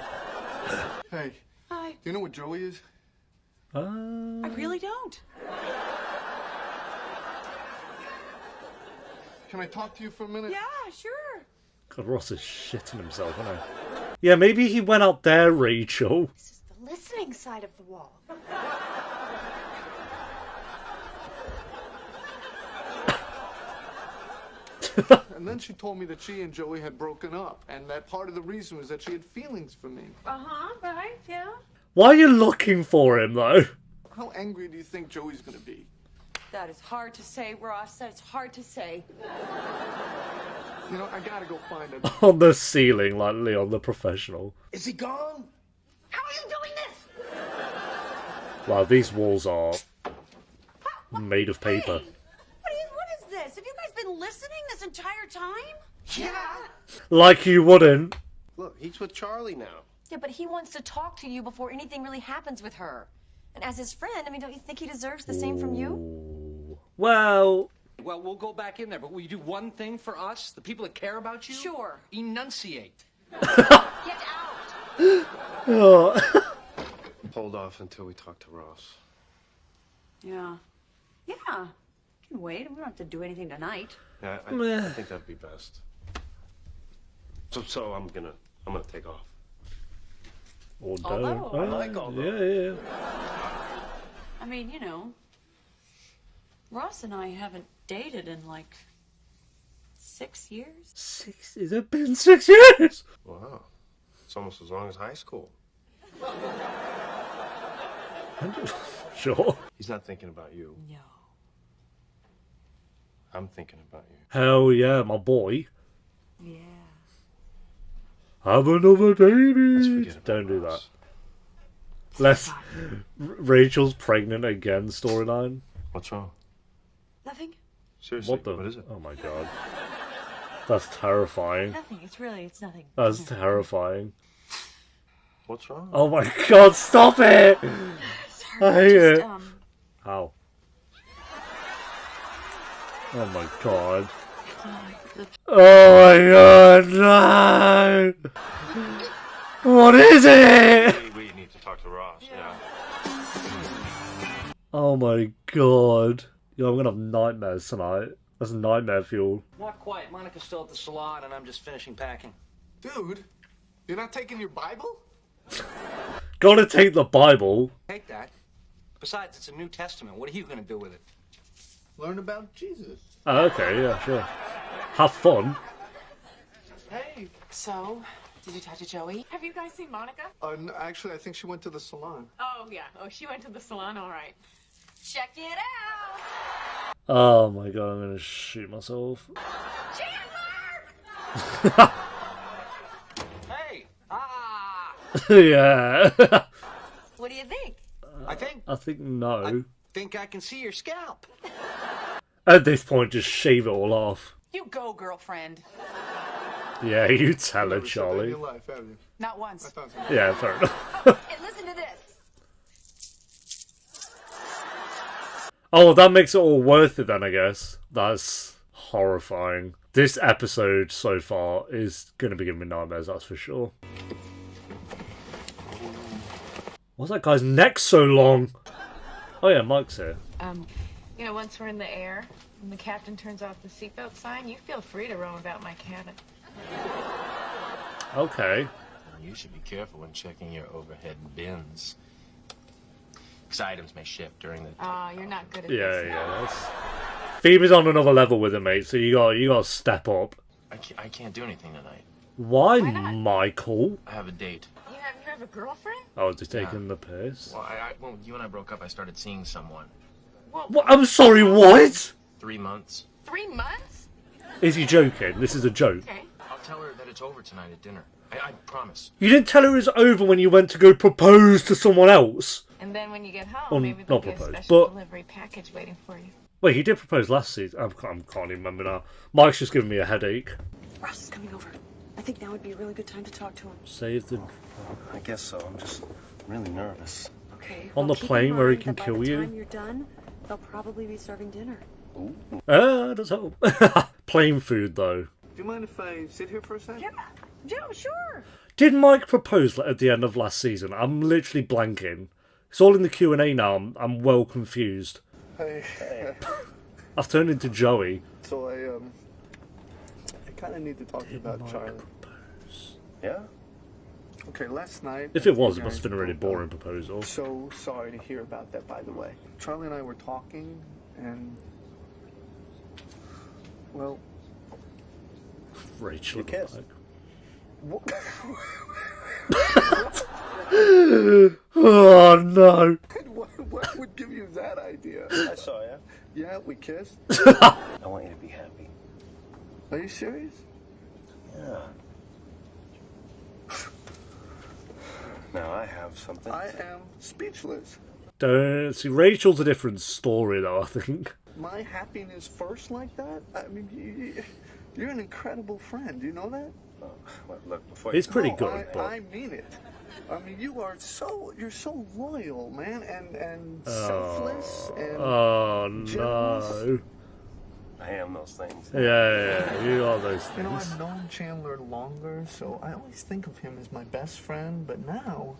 Speaker 5: Hey,
Speaker 4: Hi.
Speaker 5: do you know what Joey is?
Speaker 4: I really don't.
Speaker 5: Can I talk to you for a minute?
Speaker 4: Yeah, sure.
Speaker 1: God, Ross is shitting himself, isn't he? Yeah, maybe he went out there, Rachel.
Speaker 6: this is the listening side of the wall.
Speaker 5: And then she told me that she and Joey had broken up, and that part of the reason was that she had feelings for me.
Speaker 6: Right, yeah.
Speaker 1: Why are you looking for him, though?
Speaker 5: How angry do you think Joey's gonna be?
Speaker 2: That is hard to say, Ross. That is hard to say.
Speaker 5: You know, I gotta go find him.
Speaker 1: On the ceiling, like Leon the professional.
Speaker 3: Is he gone?
Speaker 2: How are you doing this?
Speaker 1: Wow, these walls are made of paper.
Speaker 4: Hey, what is this? Have you guys been listening this entire time?
Speaker 3: Yeah.
Speaker 1: Like you wouldn't.
Speaker 7: Look, he's with Charlie now.
Speaker 6: Yeah, but he wants to talk to you before anything really happens with her. And as his friend, I mean, don't you think he deserves the same from you?
Speaker 1: Ooh. Well,
Speaker 3: Well, we'll go back in there, but will you do one thing for us, the people that care about you?
Speaker 6: Sure.
Speaker 3: Enunciate.
Speaker 6: Get out!
Speaker 1: oh.
Speaker 7: Hold off until we talk to Ross.
Speaker 4: Yeah. Yeah. Can wait. We don't have to do anything tonight.
Speaker 7: Yeah, I think that'd be best. So I'm gonna take off.
Speaker 1: Or don't.
Speaker 4: Although-
Speaker 1: Oh,
Speaker 7: I like although.
Speaker 1: yeah.
Speaker 4: I mean, you know, Ross and I haven't dated in like 6 years.
Speaker 1: 6? Has it been 6 years?
Speaker 7: Wow, it's almost as long as high school.
Speaker 1: Sure.
Speaker 7: He's not thinking about you.
Speaker 4: No.
Speaker 7: I'm thinking about you.
Speaker 1: Hell yeah, my boy.
Speaker 4: Yeah.
Speaker 1: Have another
Speaker 7: Let's
Speaker 1: baby.
Speaker 7: forget about
Speaker 1: Don't do that.
Speaker 7: Ross.
Speaker 1: Let's. Rachel's pregnant again. Storyline.
Speaker 7: What's wrong?
Speaker 4: Nothing.
Speaker 7: Seriously,
Speaker 1: What the?
Speaker 7: what is it?
Speaker 1: Oh my god. That's terrifying.
Speaker 4: Nothing. It's nothing.
Speaker 1: That's terrifying.
Speaker 7: What's wrong?
Speaker 1: Oh my god, stop it! I hate
Speaker 4: Just,
Speaker 1: it. Ow. Oh my god. Oh my god, no! What is it?
Speaker 7: We need to talk to Ross. Yeah.
Speaker 1: Oh my god. Yo, I'm gonna have nightmares tonight. That's nightmare fuel.
Speaker 3: Not quite. Monica's still at the salon, and I'm just finishing packing.
Speaker 5: Dude, you're not taking your Bible?
Speaker 1: Gotta take the Bible.
Speaker 3: Take that. Besides, it's a New Testament. What are you going to do with it?
Speaker 5: Learn about Jesus.
Speaker 1: Oh, okay, yeah, sure. Have fun.
Speaker 5: Hey.
Speaker 8: So, did you talk to Joey? Have you guys seen Monica?
Speaker 5: No, actually, I think she went to the salon.
Speaker 8: Oh, yeah. Oh, she went to the salon, all right. Check it out!
Speaker 1: Oh my god, I'm gonna shoot myself.
Speaker 8: Chandler!
Speaker 3: Hey! Ah!
Speaker 1: Yeah.
Speaker 6: What do you think?
Speaker 1: I think no.
Speaker 3: Think I can see your scalp.
Speaker 1: At this point, just shave it all off.
Speaker 8: You go, girlfriend.
Speaker 1: Yeah, you tell her,
Speaker 5: Never said that in
Speaker 1: Charlie.
Speaker 5: your life, have you?
Speaker 8: Not once.
Speaker 5: I thought so.
Speaker 1: Yeah, fair enough.
Speaker 6: And listen to this.
Speaker 1: Oh, that makes it all worth it then, I guess. That's horrifying. This episode so far is going to be giving me nightmares, that's for sure. Why's that guy's neck so long? Oh yeah, Mike's here.
Speaker 8: You know, once we're in the air and the captain turns off the seatbelt sign, you feel free to roam about my cabin.
Speaker 1: Okay.
Speaker 9: You should be careful when checking your overhead bins. Because items may shift during the...
Speaker 8: Ah, you're not good at
Speaker 1: Yeah,
Speaker 8: this.
Speaker 1: yeah, that's... Phoebe's on another level with it, mate, so you got to step up.
Speaker 9: I can't do anything tonight.
Speaker 1: Why
Speaker 8: not?
Speaker 1: Michael?
Speaker 9: I have a date.
Speaker 8: You have a girlfriend?
Speaker 1: Oh, just taking the piss.
Speaker 9: Well, when you and I broke up, I started seeing someone.
Speaker 1: What? I'm sorry, what?
Speaker 9: 3 months.
Speaker 8: 3 months?
Speaker 1: Is he joking? This is a joke.
Speaker 8: Okay.
Speaker 9: I'll tell her that it's over tonight at dinner. I promise.
Speaker 1: You didn't tell her it was over when you went to go propose to someone else?
Speaker 8: And then when you get home,
Speaker 1: Well,
Speaker 8: maybe there'll
Speaker 1: not
Speaker 8: be a
Speaker 1: propose,
Speaker 8: special
Speaker 1: but-
Speaker 8: delivery package waiting for you.
Speaker 1: Wait, he did propose last season. I can't even remember now. Mike's just giving me a headache.
Speaker 4: Ross is coming over. I think now would be a really good time to talk to him.
Speaker 1: Save the...
Speaker 7: I guess so. I'm just really nervous.
Speaker 4: Okay.
Speaker 1: On the
Speaker 4: keep in
Speaker 1: plane where he
Speaker 4: mind
Speaker 1: can
Speaker 4: that
Speaker 1: kill
Speaker 4: by the
Speaker 1: you?
Speaker 4: time you're done, they'll probably be serving dinner.
Speaker 1: Does help. Plain food, though.
Speaker 5: Do you mind if I sit here for a second?
Speaker 4: Yeah, sure.
Speaker 1: Did Mike propose at the end of last season? I'm literally blanking. It's all in the Q&A now. I'm well confused.
Speaker 5: Hey.
Speaker 1: I've turned into Joey.
Speaker 5: So I kind of need to talk to you about
Speaker 1: Mike
Speaker 5: Charlie.
Speaker 1: propose?
Speaker 7: Yeah?
Speaker 5: Okay, last night...
Speaker 1: If it was,
Speaker 5: you
Speaker 1: it must have
Speaker 5: guys
Speaker 1: been a really
Speaker 5: broke up.
Speaker 1: boring proposal.
Speaker 5: So sorry to hear about that, by the way. Charlie and I were talking, and... Well...
Speaker 1: Rachel.
Speaker 7: You kissed?
Speaker 1: Oh no.
Speaker 5: What would give you that idea?
Speaker 7: I saw ya.
Speaker 5: Yeah, we kissed?
Speaker 7: I want you to be happy.
Speaker 5: Are you serious?
Speaker 7: Yeah. Now I have something.
Speaker 5: I am speechless.
Speaker 1: Don't see. Rachel's a different story, though. I think.
Speaker 5: My happiness first like that? I mean, you're an incredible friend. You know that?
Speaker 7: Oh, well, look, before
Speaker 1: It's pretty
Speaker 5: No,
Speaker 1: good, but
Speaker 5: I mean it. I mean, you're so loyal, man, and selfless and generous.
Speaker 1: no.
Speaker 7: I am those things.
Speaker 1: Yeah, you are those
Speaker 5: You know,
Speaker 1: things.
Speaker 5: I've known Chandler longer, so I always think of him as my best friend, but now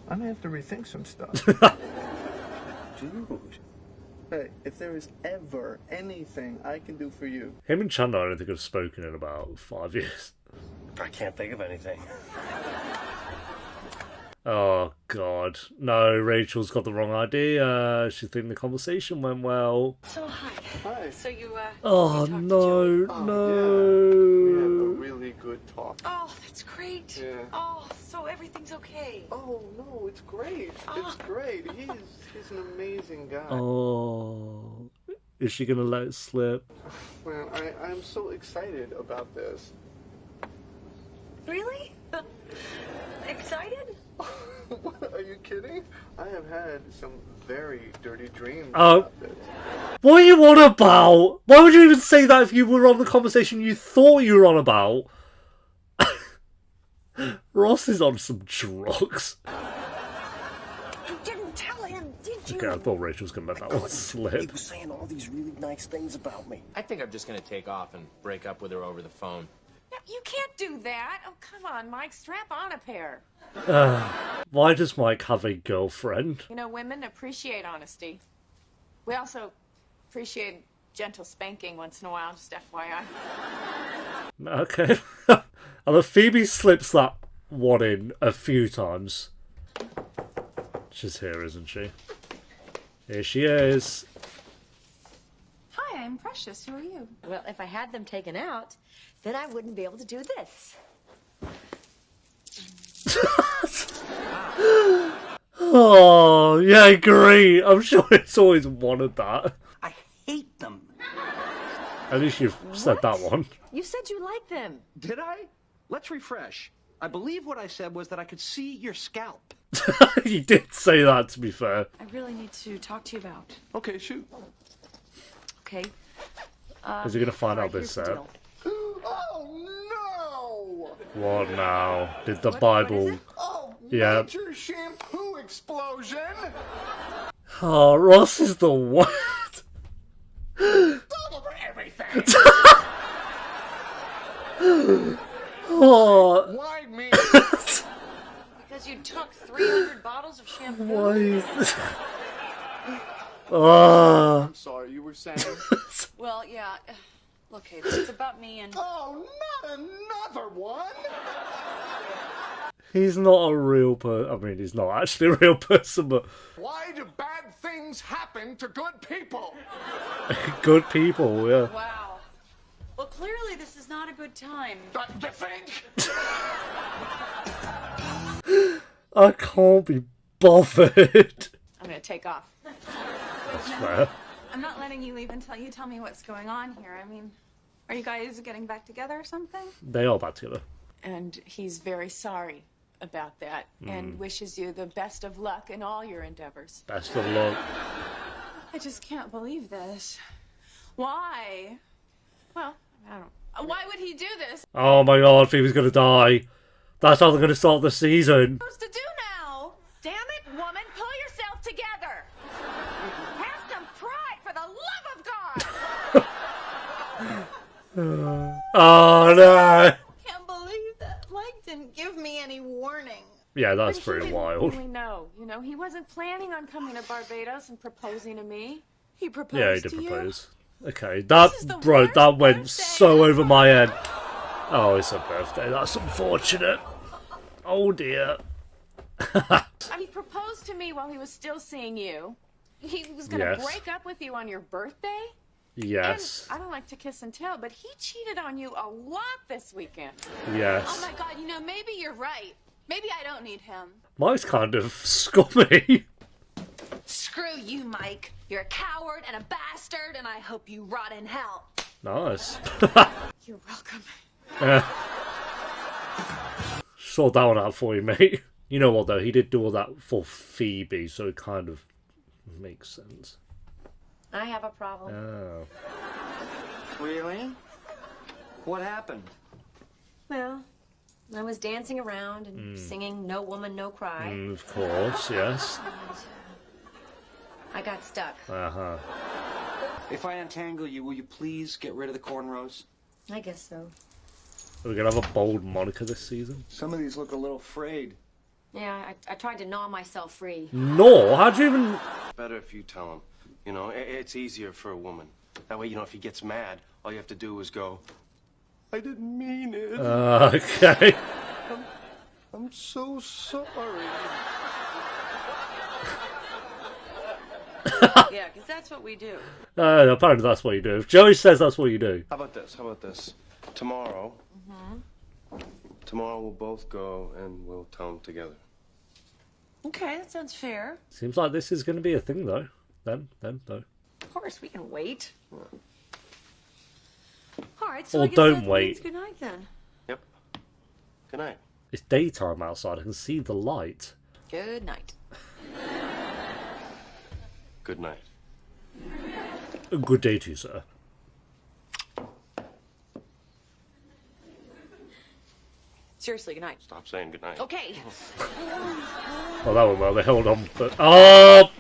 Speaker 5: I may have to rethink some stuff.
Speaker 7: Dude.
Speaker 5: Hey, if there is ever anything I can do for you,
Speaker 1: Him and Chandler, I don't think have spoken in about 5 years.
Speaker 7: I can't think of anything.
Speaker 1: Oh God, no! Rachel's got the wrong idea. She think the conversation went well.
Speaker 4: So, hi.
Speaker 5: hi.
Speaker 4: So you,
Speaker 1: Oh
Speaker 4: you talked to
Speaker 1: no,
Speaker 4: Joey?
Speaker 5: We had a
Speaker 1: no!
Speaker 5: really good talk.
Speaker 4: Oh, that's great.
Speaker 5: Yeah.
Speaker 4: Oh, so everything's okay.
Speaker 5: Oh no, it's great. It's great. He's an amazing guy.
Speaker 1: Oh, is she gonna let it slip?
Speaker 5: Man, I'm so excited about this.
Speaker 4: Really? Excited?
Speaker 5: Are you kidding? I have had some very dirty dreams
Speaker 1: Oh.
Speaker 5: about this.
Speaker 1: What are you on about? Why would you even say that if you were on the conversation you thought you were on about? Ross is on some drugs.
Speaker 2: You didn't tell him, did you?
Speaker 1: Okay, I thought Rachel was gonna let that one
Speaker 7: He
Speaker 1: slip.
Speaker 7: was saying all these really nice things about me.
Speaker 9: I think I'm just gonna take off and break up with her over the phone.
Speaker 8: No, you can't do that. Oh, come on, Mike. Strap on a pair.
Speaker 1: Why does Mike have a girlfriend?
Speaker 8: You know, women appreciate honesty. We also appreciate gentle spanking once in a while, just FYI.
Speaker 1: Okay. Although Phoebe slips that one in a few times. She's here, isn't she? Here she is.
Speaker 8: Hi, I'm Precious. Who are you?
Speaker 6: Well, if I had them taken out, then I wouldn't be able to do this.
Speaker 1: Oh, yeah, great. I'm sure it's always wanted that.
Speaker 3: I hate them.
Speaker 1: At least you've said that one.
Speaker 6: You said you liked them.
Speaker 3: Did I? Let's refresh. I believe what I said was that I could see your scalp.
Speaker 1: You did say that, to be fair.
Speaker 4: I really need to talk to you about.
Speaker 5: Okay, shoot.
Speaker 4: Okay.
Speaker 1: Is he going to find out
Speaker 4: here's
Speaker 1: this
Speaker 4: the
Speaker 1: set?
Speaker 4: deal.
Speaker 5: Oh no!
Speaker 1: What now? Did the Bible...
Speaker 5: Oh,
Speaker 1: Yeah.
Speaker 5: major shampoo explosion!
Speaker 1: Oh, Ross is the worst.
Speaker 5: All over everything.
Speaker 1: Oh,
Speaker 5: Why me?
Speaker 4: Because you took 300 bottles of shampoo.
Speaker 1: why is this? Oh.
Speaker 5: I'm sorry, you were saying.
Speaker 4: Well, yeah. Look, it's about me and...
Speaker 5: Oh, not another one!
Speaker 1: He's not a real person. I mean, he's not actually a real person, but
Speaker 5: Why do bad things happen to good people?
Speaker 1: good people, yeah.
Speaker 4: Wow. Well, clearly this is not a good time.
Speaker 5: You think?
Speaker 1: I can't be bothered.
Speaker 8: I'm gonna take off.
Speaker 1: That's fair.
Speaker 4: I'm not letting you leave until you tell me what's going on here. I mean, are you guys getting back together or something?
Speaker 1: They are back together.
Speaker 8: And he's very sorry about that and wishes you the best of luck in all your endeavors.
Speaker 1: Best of luck.
Speaker 4: I just can't believe this. Why?
Speaker 8: Well, I don't. Why would he do this?
Speaker 1: Oh my god, Phoebe's gonna die. That's how they're gonna start the season.
Speaker 8: What's to do now? Damn it, woman, pull yourself together. Have some pride for the love of God.
Speaker 1: Oh no.
Speaker 8: Can't believe that Mike didn't give me any warning.
Speaker 1: Yeah, that's
Speaker 8: He
Speaker 1: pretty
Speaker 8: didn't
Speaker 1: wild.
Speaker 8: really know. You know, he wasn't planning on coming to Barbados and proposing to me. He proposed
Speaker 1: Yeah, he did
Speaker 8: to you.
Speaker 1: propose. Okay, that,
Speaker 8: This is the
Speaker 1: bro,
Speaker 8: worst
Speaker 1: that went
Speaker 8: birthday
Speaker 1: so over my head. Oh, it's a birthday. That's unfortunate. Oh dear.
Speaker 8: He proposed to me while he was still seeing you. He was going to
Speaker 1: Yes.
Speaker 8: break up with you on your birthday.
Speaker 1: Yes.
Speaker 8: And I don't like to kiss and tell, but he cheated on you a lot this weekend.
Speaker 4: Oh
Speaker 1: Yes.
Speaker 4: my god, you know, maybe you're right. Maybe I don't need him.
Speaker 1: Mike's kind of scummy.
Speaker 6: Screw you, Mike. You're a coward and a bastard, and I hope you rot in hell.
Speaker 1: Nice.
Speaker 6: You're welcome.
Speaker 1: Sort that one out for you, mate. You know what, though? He did do all that for Phoebe, so it kind of makes sense.
Speaker 6: I have a problem.
Speaker 1: Oh.
Speaker 3: Really? What happened?
Speaker 6: Well, I was dancing around and singing No Woman, No Cry.
Speaker 1: Of course, yes.
Speaker 6: I got stuck.
Speaker 1: Uh-huh.
Speaker 3: If I untangle you, will you please get rid of the cornrows?
Speaker 6: I guess so.
Speaker 1: Are we going to have a bold Monica this season?
Speaker 3: Some of these look a little frayed.
Speaker 6: Yeah, I tried to gnaw myself free.
Speaker 1: No, how'd you even...
Speaker 7: Better if you tell him. You know, it's easier for a woman. That way, you know, if he gets mad, all you have to do is go, I didn't mean it.
Speaker 1: Okay.
Speaker 7: I'm so sorry.
Speaker 4: Yeah, because that's what we do.
Speaker 1: Apparently that's what you do. If Joey says that's what you do.
Speaker 7: How about this? Tomorrow, tomorrow we'll both go and we'll tell him together.
Speaker 4: Okay, that sounds fair.
Speaker 1: Seems like this is going to be a thing, though. Then, though.
Speaker 4: Of course, we can wait. All right, so
Speaker 1: Or
Speaker 4: I guess
Speaker 1: don't
Speaker 4: that
Speaker 1: wait.
Speaker 4: means good night then.
Speaker 7: Yep. Good night.
Speaker 1: It's daytime outside. I can see the light.
Speaker 4: Good night.
Speaker 7: Good night.
Speaker 1: Good day to you, sir.
Speaker 4: Seriously, good night.
Speaker 7: Stop saying good night.
Speaker 4: Okay.
Speaker 1: Oh, that one well. They held on for... Oh!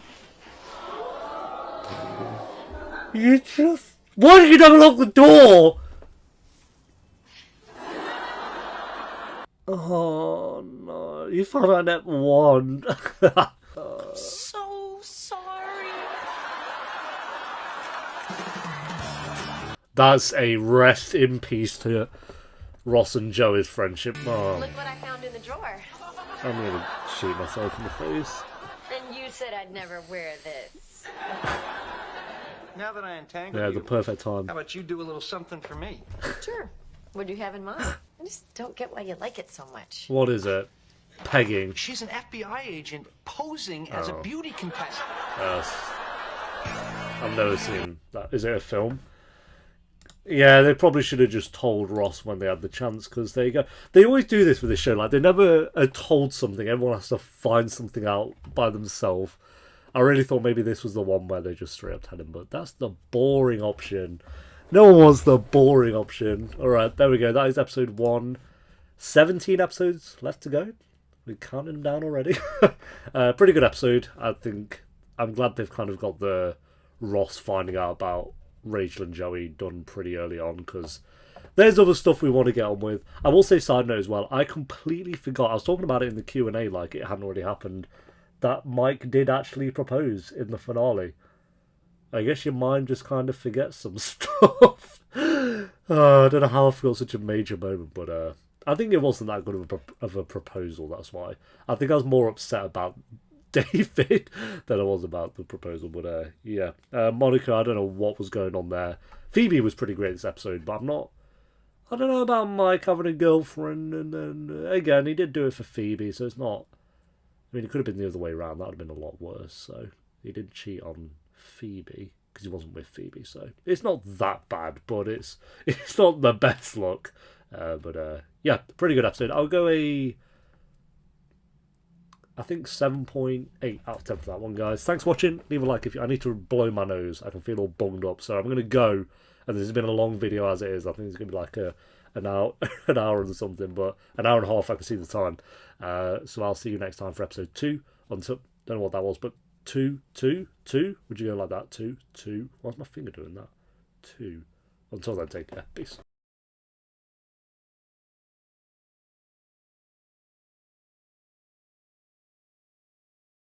Speaker 1: You just... Why did you not lock the door? Oh, no. You found out at 1.
Speaker 4: So sorry.
Speaker 1: That's a rest in peace to Ross and Joey's friendship. Oh,
Speaker 6: Look what I found in the drawer.
Speaker 1: I'm going to shoot myself in the face.
Speaker 6: And you said I'd never wear this.
Speaker 3: Now that I untangled
Speaker 1: Yeah,
Speaker 3: you,
Speaker 1: the perfect time.
Speaker 3: how about you do a little something for me?
Speaker 6: Sure. What do you have in mind? I just don't get why you like it so much.
Speaker 1: What is it? Pegging.
Speaker 3: She's an FBI agent posing as a beauty contestant.
Speaker 1: Yes. I've never seen that. Is it a film? Yeah, they probably should have just told Ross when they had the chance, because there you go. They always do this with this show. Like, they never are told something. Everyone has to find something out by themselves. I really thought maybe this was the one where they just straight up tell him, but that's the boring option. No one wants the boring option. Alright, there we go. That is episode 1. 17 episodes left to go. We're counting down already. Pretty good episode, I think. I'm glad they've kind of got the Ross finding out about Rachel and Joey done pretty early on, because there's other stuff we want to get on with. I will say, side note as well, I completely forgot, I was talking about it in the Q&A like it hadn't already happened, that Mike did actually propose in the finale. I guess your mind just kind of forgets some stuff. I don't know how I forgot such a major moment, but I think it wasn't that good of a proposal, that's why. I think I was more upset about David than I was about the proposal, but yeah. Monica, I don't know what was going on there. Phoebe was pretty great this episode, but I don't know about Mike having a girlfriend, and then again, he did do it for Phoebe, so it's not... I mean, it could have been the other way around, that would have been a lot worse, so he didn't cheat on Phoebe, because he wasn't with Phoebe, so it's not that bad, but it's not the best look. But yeah, pretty good episode. I'll go I think 7.8 out of 10 for that one, guys. Thanks for watching. Leave a like if you... I need to blow my nose. I can feel all bunged up. So I'm going to go. And this has been a long video as it is. I think it's going to be like an hour, an hour and something. But an hour and a half, I can see the time. So I'll see you next time for episode 2. Until... Don't know what that was, but 2. Would you go like that? 2. Why's my finger doing that? 2. Until then, take care. Peace.